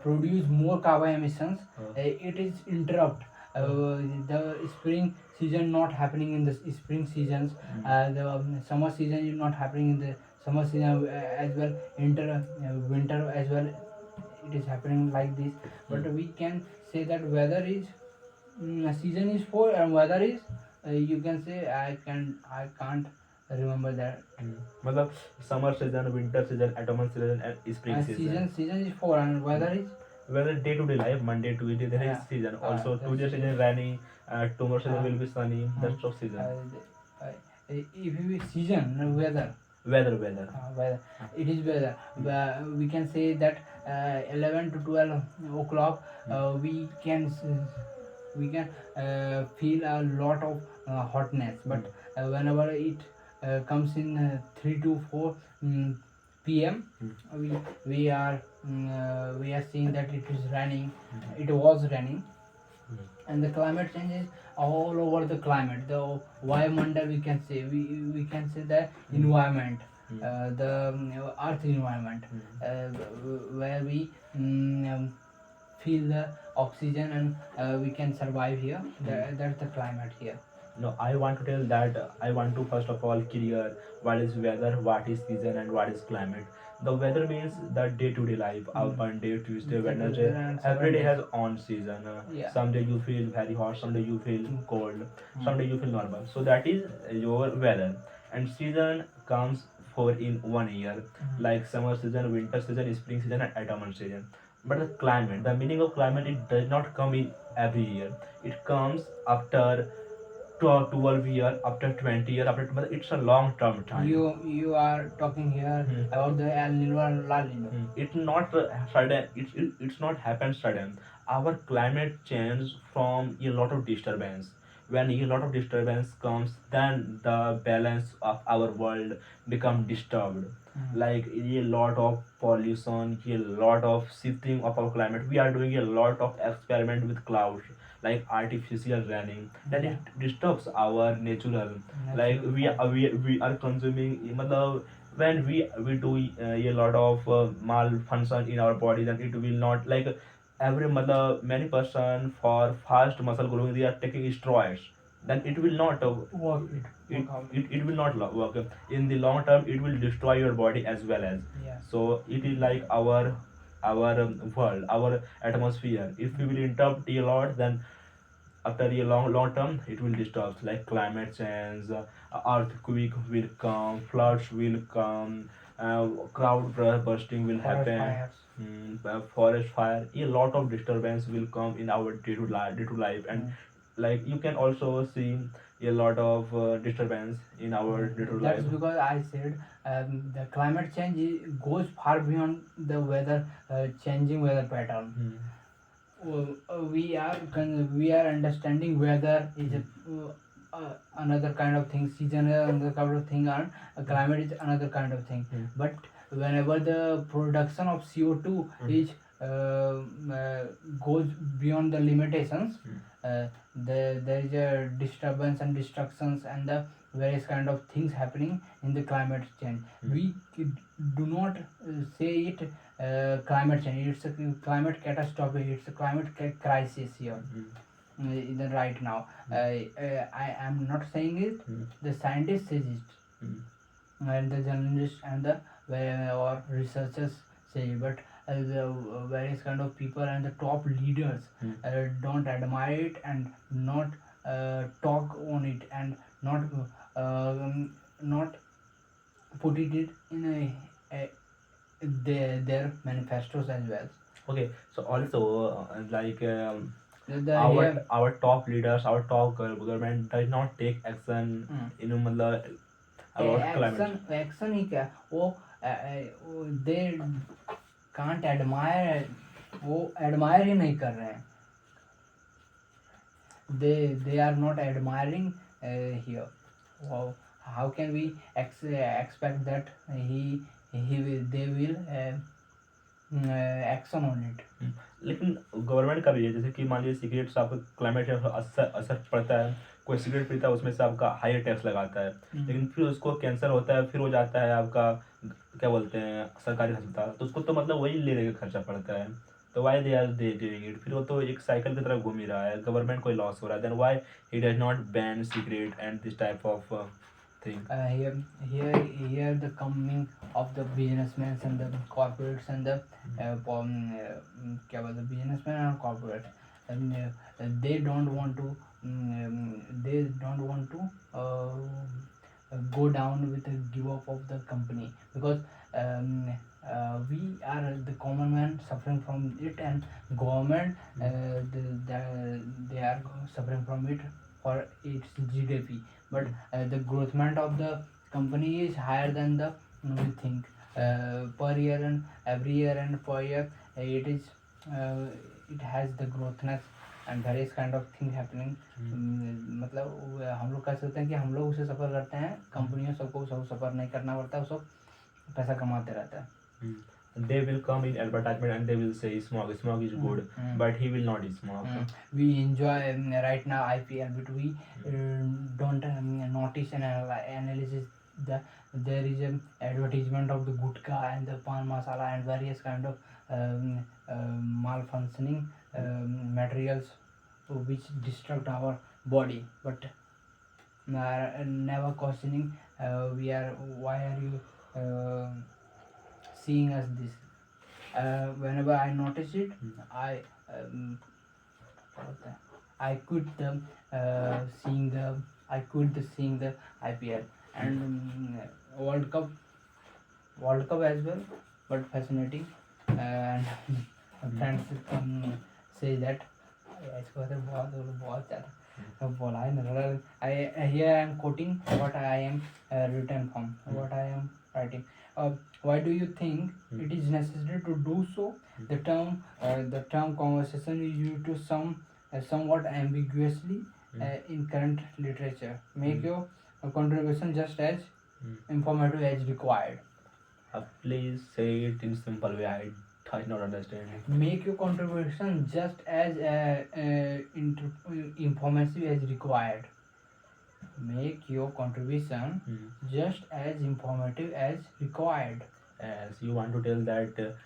produce more carbon emissions, it is interrupt. The spring season not happening in the spring seasons, the summer season is not happening in the summer season as well, winter as well, it is happening like this. But we can say that weather is season is four and weather is you can say I can't remember that. मतलब summer season, winter season, autumn season, and spring season. Season is four and weather is Whether day to day life, Monday to Tuesday, there is season. Also, Tuesday season is rainy, tomorrow season will be sunny. That's of season. If we season weather. Weather. Weather. It is weather. We can say that 11 to 12 o'clock we can feel a lot of hotness, but whenever it comes in 3 to 4 p.m. we are seeing that it is raining. It was raining, and the climate change is all over the climate. The Vayumandal we can say we can say the environment, the earth environment, where we feel the oxygen and we can survive here. That's the climate here. No, I want to tell that I want to first of all clear what is weather, what is season, and what is climate. The weather means the day-to-day life. Monday, Tuesday, Wednesday, every day has own season. Yeah. Someday you feel very hot, someday you feel cold, someday you feel normal. So that is your weather. And season comes for in 1 year, like summer season, winter season, spring season, and autumn season. But the climate, the meaning of climate, it does not come in every year. It comes after 12 year, after 20 year, after it's a long term time. You are talking here about the El Nino and La Nino. It's not sudden. It's not happen sudden. Our climate change from a lot of disturbance. When a lot of disturbance comes, then the balance of our world become disturbed. Like a lot of pollution, a lot of shifting of our climate. We are doing a lot of experiment with clouds, like artificial raining, that it disturbs our natural. Like we are consuming. मतलब when we do a lot of malfunction in our body, then it will not like every mother many person for fast muscle growing they are taking steroids, then it will not Work it will not work in the long term. It will destroy your body as well as. So it is like our world, our atmosphere. If we will interrupt a lot, then after a long term it will disturb, like climate change, earthquake will come, floods will come, crowd bursting will happen, forest fire, a lot of disturbance will come in our day to life. And like you can also see a lot of disturbance in our day-to-day life. That's because I said the climate change goes far beyond the weather changing weather pattern. We are understanding weather is another kind of thing, season is another kind of thing, and climate is another kind of thing. But whenever the production of CO2 is goes beyond the limitations, there is a disturbance and destructions and the various kind of things happening in the climate change. We do not say it climate change. It's a climate catastrophe. It's a climate crisis here. Right now, I am not saying it. The scientists says it, and the journalists and the or researchers say it. But the various kind of people and the top leaders don't admire it and not talk on it and not put it in their manifestos as well. Okay, so also Here, our top leaders, our top government does not take action in मतलब about climate. Action ही क्या वो they can't admire वो admire ही नहीं कर रहे हैं they are not admiring here. Wow. How can we expect that they will action on it? लेकिन government का भी है, जैसे कि मान लीजिए सिगरेट से आपका क्लाइमेट असर पड़ता है, कोई सिगरेट पीता है उसमें से आपका हायर टैक्स लगाता है, लेकिन फिर उसको कैंसर होता है, फिर वो जाता है आपका क्या बोलते हैं सरकारी अस्पताल, तो उसको तो मतलब वही लेने का खर्चा पड़ता है, तो why they are they doing it, फिर वो तो एक साइकिल की तरफ घूम ही रहा है, गवर्नमेंट को लॉस हो रहा है, then why he does not ban cigarette and this type of thing. Here the coming of the businessmen and the corporates and the क्या बोलते businessmen and corporates and they don't want to go down with the give up of the company because we are the common man suffering from it and government they are suffering from it for its GDP, but the growth rate of the company is higher than the we think per year and every year and per year it is it has the growthness and various kind of thing happening. मतलब हम लोग कह सकते हैं कि हम लोग उसे सफ़र करते हैं, कंपनियों सबको सफ़र नहीं करना पड़ता, वो सब पैसा कमाते रहता है. They will come in advertisement and they will say smog is good, but he will not smoke. We enjoy right now IPL, but we don't notice and analysis the there is an advertisement of the gutka and the pan masala and various kind of malfunctioning materials which destruct our body, but never questioning we are why are you seeing us this. Whenever I notice it, I quit seeing the IPL and World Cup as well, but fascinating and friends say that इसको तो बहुत ज़्यादा बोला है ना. Here I am quoting what I am written from, what I am writing. Why do you think it is necessary to do so? The term conversation is used to somewhat ambiguously in current literature. Make your contribution just as informative as required. Please say it in simple way. I not understand it. Make your contribution just as informative as required. Make your contribution just as informative as required. As you want to tell that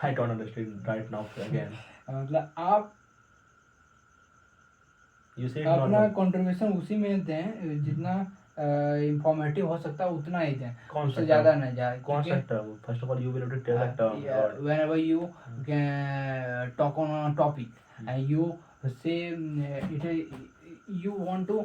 I don't understand right now again. मतलब आप You said अपना not. Contribution उसी में दें जितना informative हो सकता है उतना ही दें, कौन उससे सा ज़्यादा न जाए. कौन सा term? First of all, you will have to tell the term. Lord. Whenever you can talk on a topic and you say you want to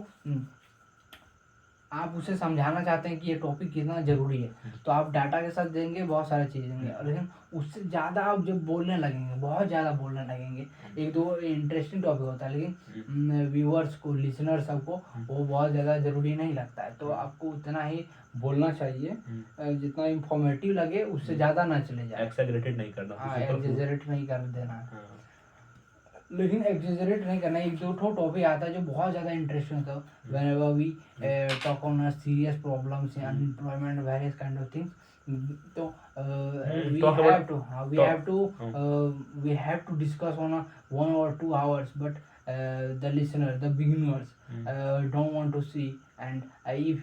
आप उसे समझाना चाहते हैं कि ये टॉपिक कितना ज़रूरी है, तो आप डाटा के साथ देंगे, बहुत सारी चीज़ें देंगे, लेकिन उससे ज़्यादा आप जब बोलने लगेंगे, बहुत ज़्यादा बोलने लगेंगे, एक दो इंटरेस्टिंग टॉपिक होता है लेकिन व्यूअर्स को, लिसनर सबको वो बहुत ज़्यादा ज़रूरी नहीं लगता है, तो आपको उतना ही बोलना चाहिए जितना इंफॉर्मेटिव लगे, उससे ज़्यादा ना चले जाए. एक्सेजरेटेड नहीं करना. हाँ, एक्सेजरेट नहीं कर देना है. हाँ. लेकिन एक्सेजरेट नहीं करना. एक दो ठो टॉपिक आता है जो बहुत ज़्यादा इंटरेस्टिंग होता है. Whenever we talk on a serious problems, unemployment, various kind of things, तो we have to discuss on a 1 or 2 hours, but the listener, the beginners don't want to see, and if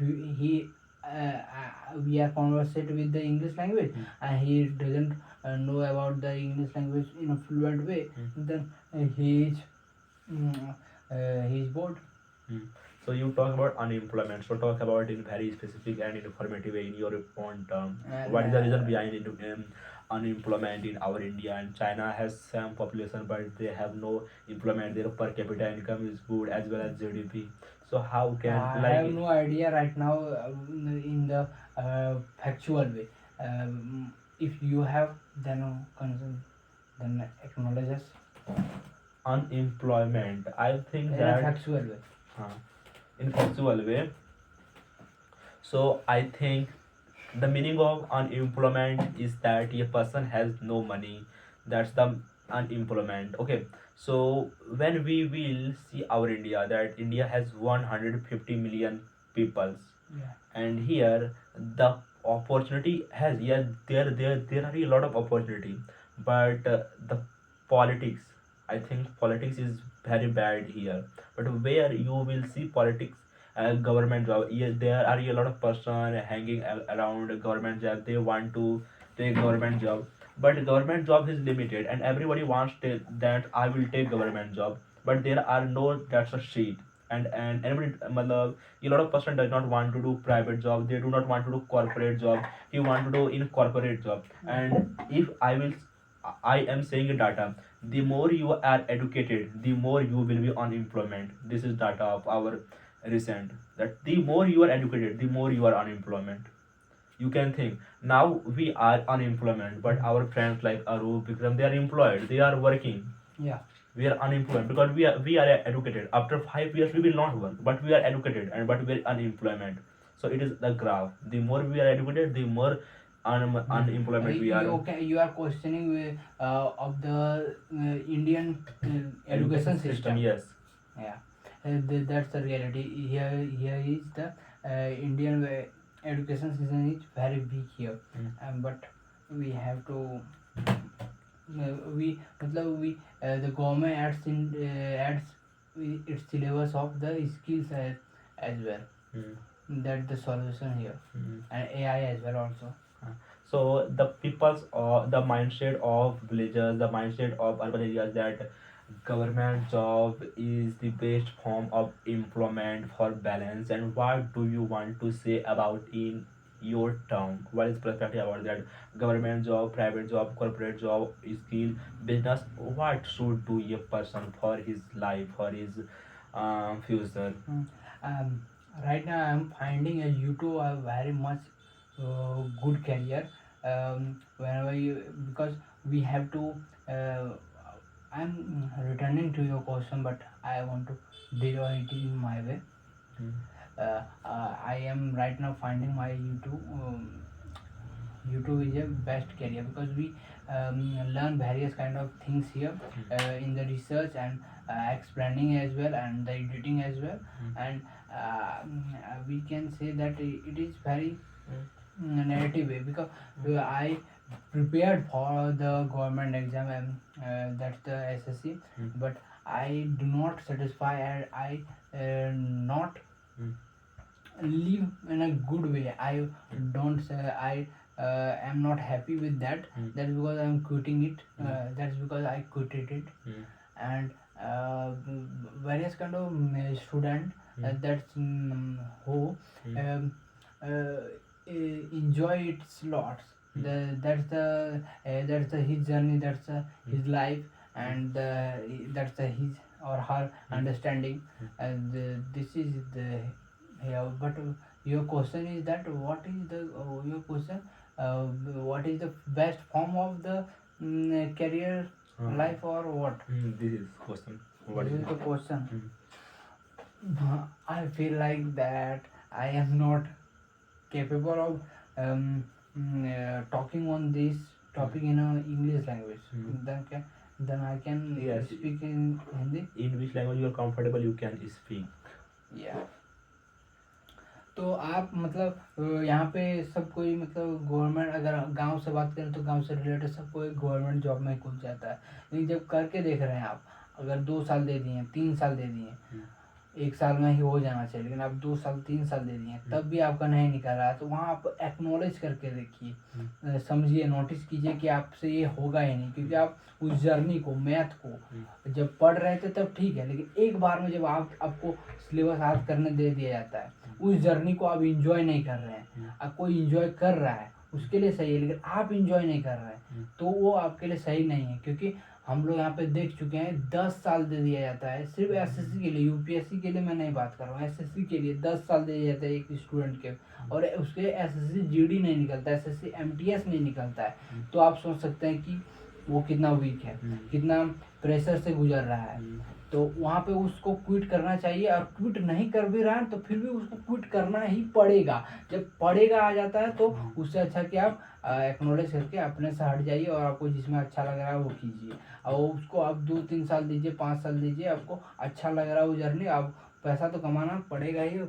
we are conversate with the English language and he doesn't know about the English language in a fluent way, then he is bored. So you talk about unemployment. So talk about in very specific and informative way in your own term. What is the reason behind it? unemployment in our India, and China has some population but they have no employment. Their per capita income is good as well as GDP. So how can I like have no idea right now in the factual way. If you have, then then acknowledge us unemployment? I think in a that factual way. uh, in factual way. So I think the meaning of unemployment is that a person has no money. That's the unemployment. Okay. So when we will see our India, that India has 150 million people, Yeah. and here the opportunity has, yeah, there are a lot of opportunity, but the politics, I think politics is very bad here. But where you will see politics, government job, yes, there are a lot of person hanging around government job, they want to take government job, but government job is limited and everybody wants that I will take government job, but there are no, that's a sheet. And anybody matlab, a lot of person does not want to do private job, they do not want to do corporate job, he want to do in corporate job. And if I am saying data, the more you are educated, the more you will be unemployment. This is data of our recent, that the more you are educated, the more you are unemployment. You can think now we are unemployment, but our friends like Aru, Vikram, they are employed, they are working. Yeah. We are unemployed because we are educated. After 5 years we will not work, but we are educated and but we are unemployment. So it is the graph. The more we are educated, the more unemployment we are. You are questioning of the Indian education system. Yes. Yeah, that's the reality. Here is the Indian education system is very weak here, but we have to we matlab we the government adds its syllabus of the skills as well. That's the solution here, and AI as well also. So the people's the mindset of villagers, the mindset of urban areas, that government job is the best form of employment for balance. And what do you want to say about in your town? What is perspective about that? Government job, private job, corporate job, skill, business. What should do a person for his life, for his future? Um, right now I'm finding a YouTube a very much good career. Whenever you, because we have to I'm returning to your question, but I want to deliver it in my way. I am right now finding my YouTube is a best career because we learn various kind of things here in the research and explaining as well and the editing as well. And we can say that it is very narrative way because I prepared for the government exam and that's the SSC, but I do not satisfy and I not live in a good way. I don't say I am not happy with that. That's because I'm quitting it. That's because I quitted it. And various kind of student that's who um, enjoy its lots. That's the his journey. That's his life, and that's his or her understanding. And this is the yeah. But your question is that what is the your question? What is the best form of the career life or what? This is question. What This is is it? the question. I feel like that I am not capable of talking on this topic in a English language. Then I can Yes. speak in Hindi. In which language you are comfortable, you can speak. Yeah. तो आप मतलब यहाँ पे सब कोई मतलब government अगर गांव से बात करें तो गांव से रिलेटेड सब कोई गवर्नमेंट जॉब में घुस जाता है, लेकिन जब करके देख रहे हैं आप, अगर 2 साल दे दिए, 3 साल दे दिए, 1 साल में ही हो जाना चाहिए, लेकिन आप 2 साल 3 साल दे दिए तब भी आपका नहीं निकल रहा है, तो वहाँ आप एक्नॉलेज करके देखिए, समझिए, नोटिस कीजिए कि आपसे ये होगा ही नहीं, क्योंकि आप उस जर्नी को, मैथ को जब पढ़ रहे थे तब ठीक है, लेकिन एक बार में जब आपको सिलेबस हाथ करने दे दिया जाता है, उस जर्नी को आप इंजॉय नहीं कर रहे हैं। अब कोई इंजॉय कर रहा है उसके लिए सही है, लेकिन आप इंजॉय नहीं कर रहे हैं तो वो आपके लिए सही नहीं है। क्योंकि हम लोग यहाँ पे देख चुके हैं 10 साल दे दिया जाता है सिर्फ एसएससी के लिए, यूपीएससी के लिए मैं नहीं बात कर रहा हूँ, एसएससी के लिए 10 साल दे दिया जाता है एक स्टूडेंट के, और उसके एसएससी जीडी नहीं निकलता, एसएससी एमटीएस नहीं निकलता है। तो आप सोच सकते हैं कि वो कितना वीक है, कितना प्रेशर से गुजर रहा है। तो वहाँ पे उसको क्विट करना चाहिए, और क्विट नहीं कर भी रहा है तो फिर भी उसको क्विट करना ही पड़ेगा। जब पड़ेगा आ जाता है तो उससे अच्छा कि आप एक्नॉलेज करके अपने से हट जाइए, और आपको जिसमें अच्छा लग रहा है वो कीजिए। और उसको आप 2-3 साल दीजिए, 5 साल दीजिए, आपको अच्छा लग रहा है वो जर्नी, आप पैसा तो कमाना पड़ेगा ही,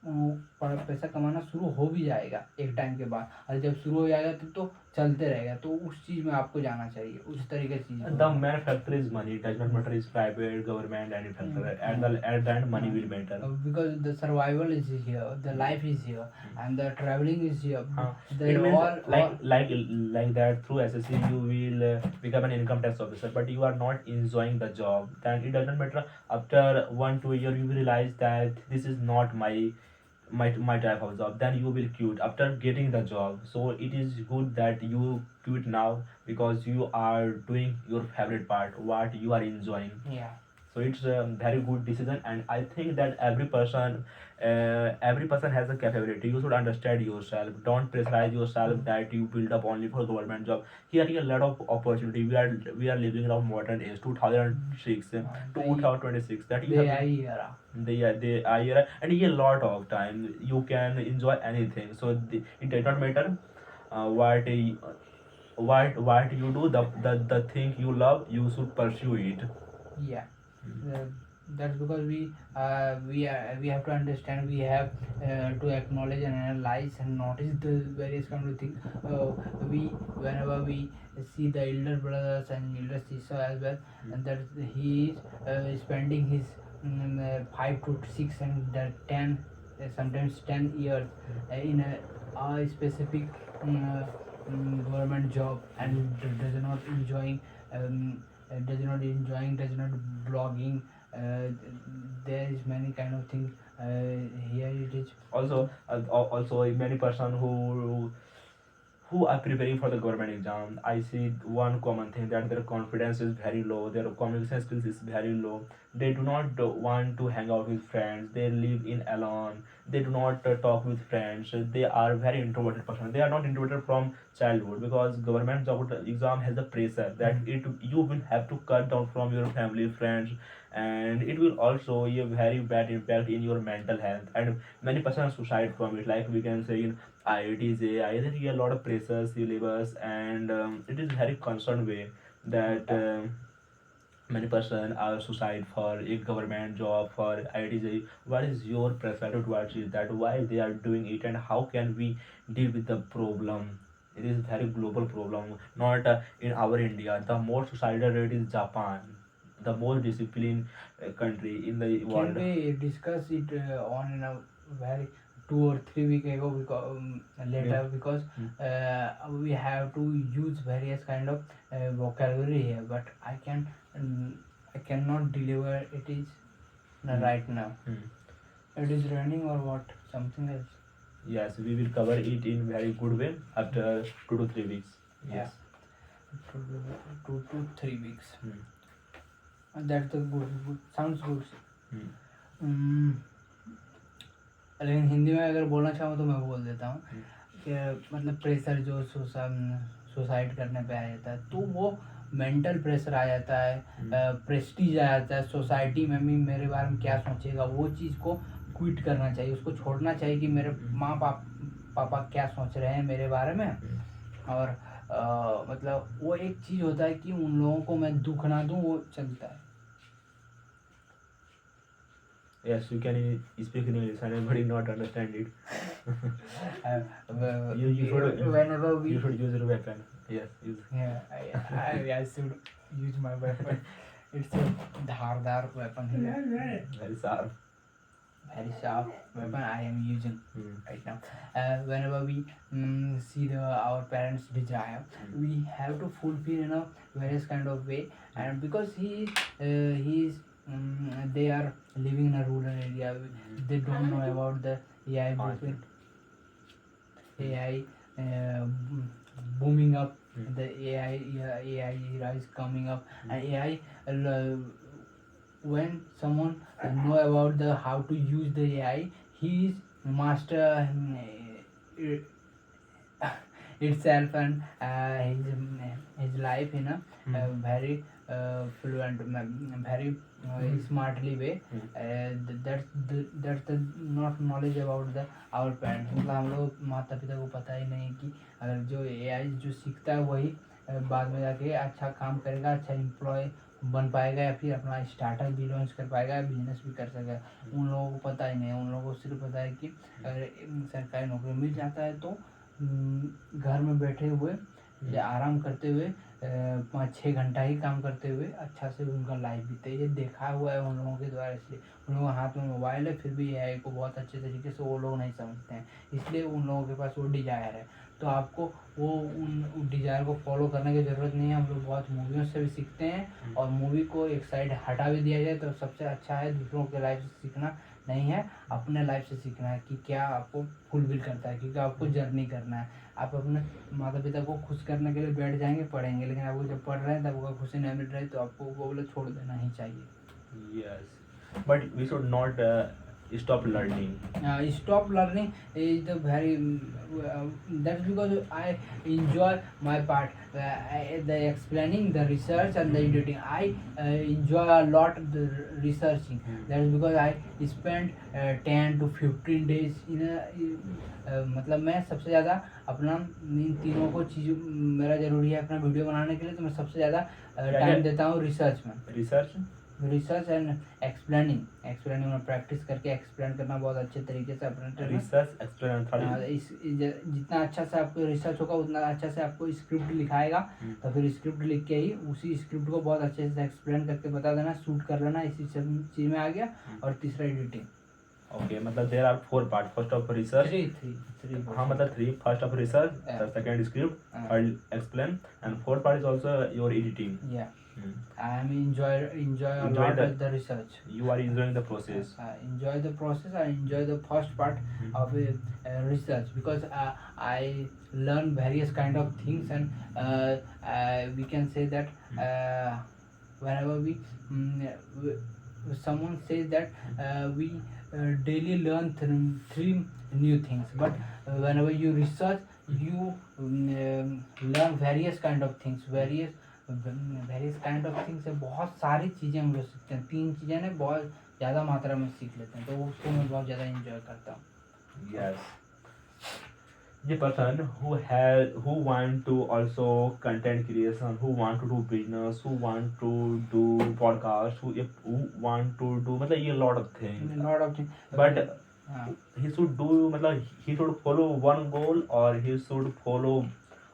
पैसा कमाना शुरू हो भी जाएगा एक टाइम के बाद, और जब शुरू हो जाएगा तो चलते रहेगा। तो उस चीज़ में आपको जाना चाहिए, उस तरीके से चीज़ The main factor is money. It does not matter is private, government, any factor. At the end, money will matter. Because the survival is here, the life is here, and the traveling is here. It means like that through SSC you will become an income tax officer, but you are not enjoying the job. Then it doesn't matter. After 1-2 years, you will realize that this is not my type of job. Then you will quit after getting the job. So it is good that you quit now because you are doing your favorite part, what you are enjoying. Yeah. So it's a very good decision, and I think that every person has a capability. You should understand yourself. Don't pressurize yourself that you build up only for government job. Here is a lot of opportunity. We are living around modern age, 2006 to 2026. That you The have AI era. the year, and a lot of time you can enjoy anything. So it does not matter what you do. The thing you love, you should pursue it. Yeah. Uh, that's because we have to understand, we have to acknowledge and analyze and notice the various kind of things. We Whenever we see the elder brothers and elder sister as well, and that he is spending his 5 to 6 and the 10, sometimes 10 years in a specific government job, and does not blogging. uh, there is many kind of things. Here it is. Also many person who are preparing for the government exam, I see one common thing that their confidence is very low, their communication skills is very low. They do not want to hang out with friends. They live in alone. They do not talk with friends. They are very introverted person. They are not introverted from childhood because government job exam has the pressure that it you will have to cut down from your family, friends, and it will also a very bad impact in your mental health. And many person suicide from it. Like we can say in IITs, there is a lot of pressure, syllabus, and it is very concerned way that many person are suicide for a government job for IITs. What is your perspective towards it? That why they are doing it, and how can we deal with the problem? It is very global problem, not in our India. The most suicidal rate is Japan, the most disciplined country in the world. Can we discuss it on in a very 2 or 3 week ago, because later, because we have to use various kind of vocabulary here, but I cannot deliver it is right now. It is running or what, something else. Yes, we will cover it in very good way after 2 to 3 weeks. Yes. 2 to 3 weeks. Hmm. That's the good, sounds good. Hmm. लेकिन हिंदी में अगर बोलना चाहूँ तो मैं बोल देता हूँ कि मतलब प्रेशर जो सुसाइड करने पे आ जाता है, तो वो मेंटल प्रेशर आ जाता है, प्रेस्टीज आ जाता है, सोसाइटी में भी मेरे बारे में क्या सोचेगा, वो चीज़ को क्विट करना चाहिए, उसको छोड़ना चाहिए कि मेरे माँ पापा क्या सोच रहे हैं मेरे बारे में। और मतलब वो एक चीज़ होता है कि उन लोगों को मैं दुख ना दूँ, वो चलता है। Yes, you can speak in English and everybody not understand it. Whenever we you should use your weapon. Yes, use. Yeah, I should use my weapon. It's a dhardar weapon here. Very sharp. Very sharp weapon I am using right now. Whenever we see our parents' desire, we have to fulfill in a various kind of way, and because they are living in a rural area, they don't know about the AI blueprint, AI booming up. Mm. The AI era is coming up, and AI, when someone know about the how to use the AI, he is master itself, and his life in a very fluent, very smartly way. That's the not knowledge about the our parents. मतलब हम लोग माता पिता को पता ही नहीं कि अगर जो AI जो सीखता है वही बाद में जाके अच्छा काम करेगा, अच्छा एम्प्लॉय बन पाएगा, या फिर अपना स्टार्टअप भी लॉन्च कर पाएगा, बिजनेस भी कर सकेगा। उन लोगों को पता ही नहीं है। उन लोगों को सिर्फ पता है कि अगर सरकारी नौकरी मिल जाता है तो घर में बैठे हुए या आराम करते हुए 5-6 घंटा ही काम करते हुए अच्छा से उनका लाइफ बीते। ये देखा हुआ है उन लोगों के द्वारा, इसलिए उन लोगों के हाथ में मोबाइल है, फिर भी AI को बहुत अच्छे तरीके से वो लोग नहीं समझते हैं, इसलिए उन लोगों के पास वो डिजायर है। तो आपको वो उन डिजायर को फॉलो करने की ज़रूरत नहीं है। हम लोग बहुत मूवियों से भी सीखते हैं, और मूवी को एक साइड हटा भी दिया जाए तो सबसे अच्छा है। दूसरों के लाइफ से सीखना नहीं है, अपने लाइफ से सीखना है कि क्या आपको फुलफिल करता है, क्योंकि आपको जर्नी करना है। आप अपने माता पिता को खुश करने के लिए बैठ जाएंगे, पढ़ेंगे, लेकिन आपको जब पढ़ रहे हैं तब आपको खुशी नहीं मिल रही, तो आपको वो बोले छोड़ देना ही चाहिए। Yes, but we should not stop learning. Stop learning is the very that's because I enjoy my part, the explaining, the research and the editing. I enjoy a lot the researching. That's because I spend 10 to 15 days in a मतलब मैं सबसे ज़्यादा अपना इन तीनों को चीज़ मेरा ज़रूरी है अपना वीडियो बनाने के लिए, तो मैं सबसे ज़्यादा टाइम देता हूँ रिसर्च में। रिसर्च एंड एक्सप्लेनिंग में प्रैक्टिस करके एक्सप्लेन करना बहुत अच्छे तरीके से अपने Research, explain, जितना अच्छा से आपको रिसर्च होगा उतना अच्छा से आपको स्क्रिप्ट लिखाएगा। तो फिर स्क्रिप्ट लिख के ही उसी स्क्रिप्ट को बहुत अच्छे से एक्सप्लेन करके बता देना, शूट कर लेना, इसी सब चीज़ में आ गया। और तीसरा एडिटिंग। Okay, मतलब there are 4 parts. First of research. Three हाँ मतलब 3. First of research, the second script, third explain, and fourth part is also your editing. Yeah. I am enjoy a lot the research. You are enjoying the process. I enjoy the process. I enjoy the first part of research, because I learn various kind of things, and we can say that whenever someone says that we daily learn three new things, but whenever you research you learn various kind of things, various kind of things है। बहुत सारी चीज़ें हम लोग सीखते हैं, 3 चीज़ें ने बहुत ज़्यादा मात्रा में सीख लेते हैं, तो उसको मैं बहुत ज़्यादा इंजॉय करता हूँ। Yes. The person who want to also content creation, who want to do business, who want to do podcast, who want to do मतलब ये lot of things. But he should do मतलब he should follow one goal, or he should follow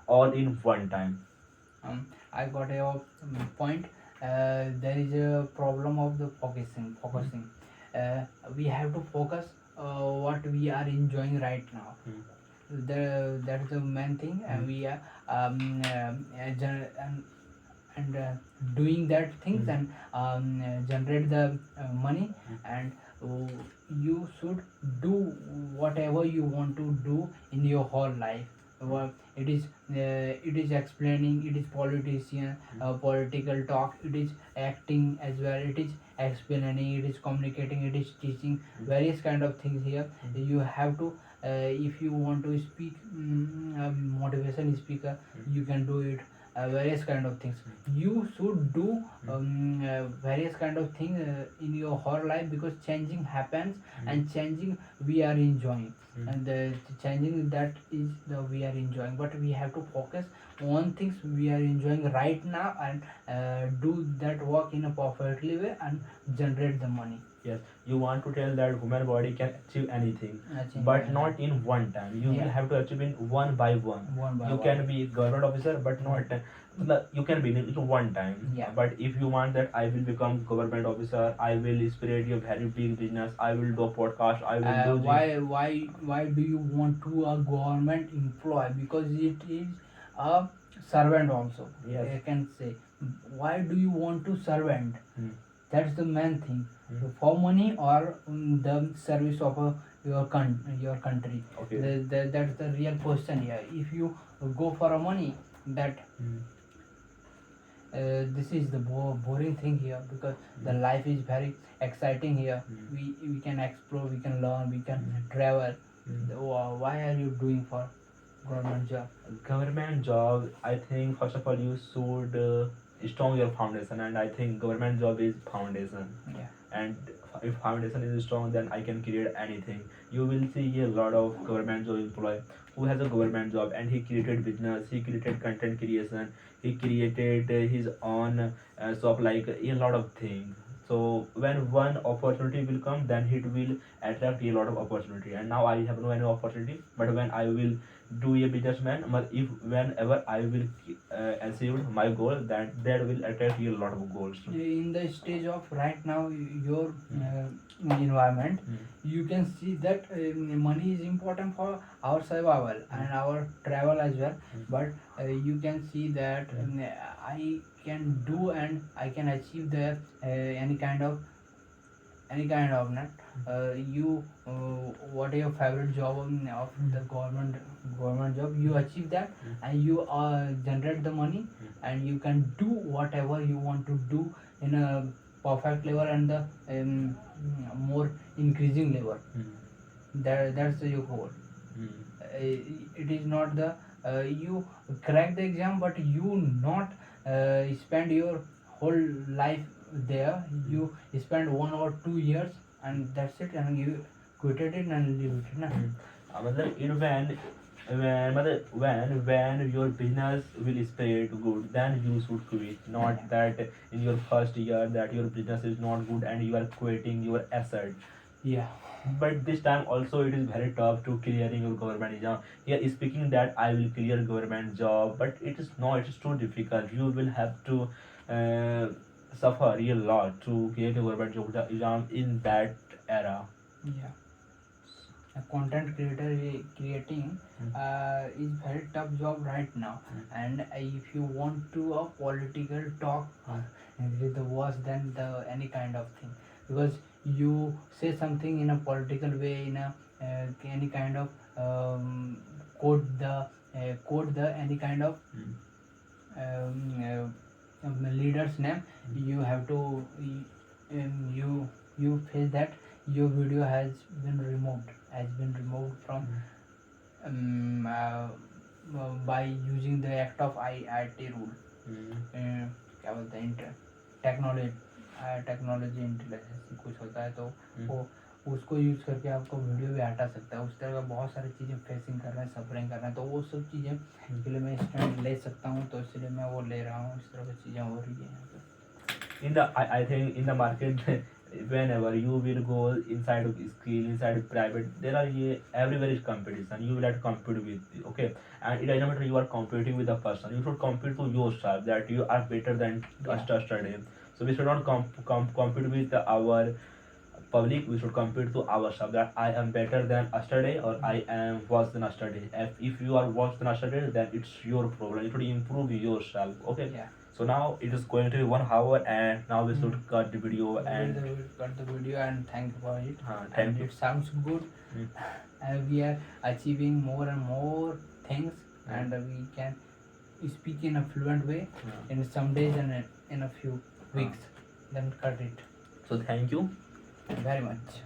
all in one time. I got a point. There is a problem of the focusing. We have to focus what we are enjoying right now. That's the main thing, and we are doing that things and generate the money, and you should do whatever you want to do in your whole life. It is explaining, it is politician, political talk, it is acting as well, it is explaining, it is communicating, it is teaching, various kind of things here. You have to if you want to speak motivation speaker, you can do it. Various kind of things you should do, various kind of things in your whole life, because changing happens, and changing we are enjoying, and the changing that is the we are enjoying, but we have to focus on things we are enjoying right now, and do that work in a perfectly way and generate the money. Yes, you want to tell that human body can achieve anything, but not in one time. You will have to achieve in one by one. You can be government officer, but not you can be in one time. But if you want that I will become government officer, I will spread a very big business, I will do a podcast, I will do why do you want to a government employee? Because it is a servant also. Yes. I can say, why do you want to servant? That's the main thing. for money or the service of your country. Okay. That's the real question here. If you go for a money, that this is the boring thing here, because the life is very exciting here. We can explore, we can learn, we can travel. Why are you doing for government job? Government job, I think first of all you should strong your foundation, and I think government job is foundation. Yeah. And if foundation is strong, then I can create anything. You will see a lot of government job employee who has a government job and he created business, he created content creation, he created his own shop, like a lot of things. So when one opportunity will come, then it will attract a lot of opportunity. And now I have no any opportunity, but when I will do a businessman, but if whenever I will achieve my goal, that will attract a lot of goals. In the stage of right now your environment, you can see that money is important for our survival and our travel as well. But you can see that I can do and I can achieve the any kind of not you what is your favorite job of the government job, you achieve that and you generate the money and you can do whatever you want to do in a perfect level and the more increasing level. That's your goal. It is not the you crack the exam but you not spend your whole life there. You spend 1 or 2 years and that's it, and you quitted it and leave it na? मतलब when your business will spread good, then you should quit. Not that in your first year that your business is not good and you are quitting your asset. Yeah. But this time also it is very tough to clearing your government exam. Here speaking that I will clear government job, but it is not. It is too difficult. You will have to suffer a lot to clear the government job exam in that era. Yeah. A content creator creating is very tough job right now. And if you want to a political talk, it is the worst than the any kind of thing, because you say something in a political way, in a any kind of quote the any kind of leader's name, you have to you face that your video has been removed from by using the act of IIT rule. क्या बोलते हैं technology intelligence कुछ होता है, तो वो उसको use करके आपको वीडियो भी हटा सकता है। उस तरह का बहुत सारी चीज़ें फेसिंग कर रहे हैं, सफरिंग कर रहे हैं, तो वो सब चीज़ें के लिए मैं स्टैंड ले सकता हूँ, तो इसलिए मैं वो ले रहा हूँ। इस तरह की चीज़ें हो रही है यहाँ पे। In the I think in the market whenever you will go inside of skill, inside of private, there are everywhere is competition. You will have to compete with, okay, and it doesn't matter you are competing with a person, you should compete to yourself that you are better than yesterday. So we should not compete with our public, we should compete to ourselves that I am better than yesterday or I am worse than yesterday. If you are worse than yesterday, then it's your problem. You should improve yourself, okay. Yeah. So now it is going to be 1 hour and now we should cut the video and cut the video and thank you for it. Thank you. It sounds good. We are achieving more and more things and we can speak in a fluent way in some days and in a few weeks. Then cut it. So thank you very much.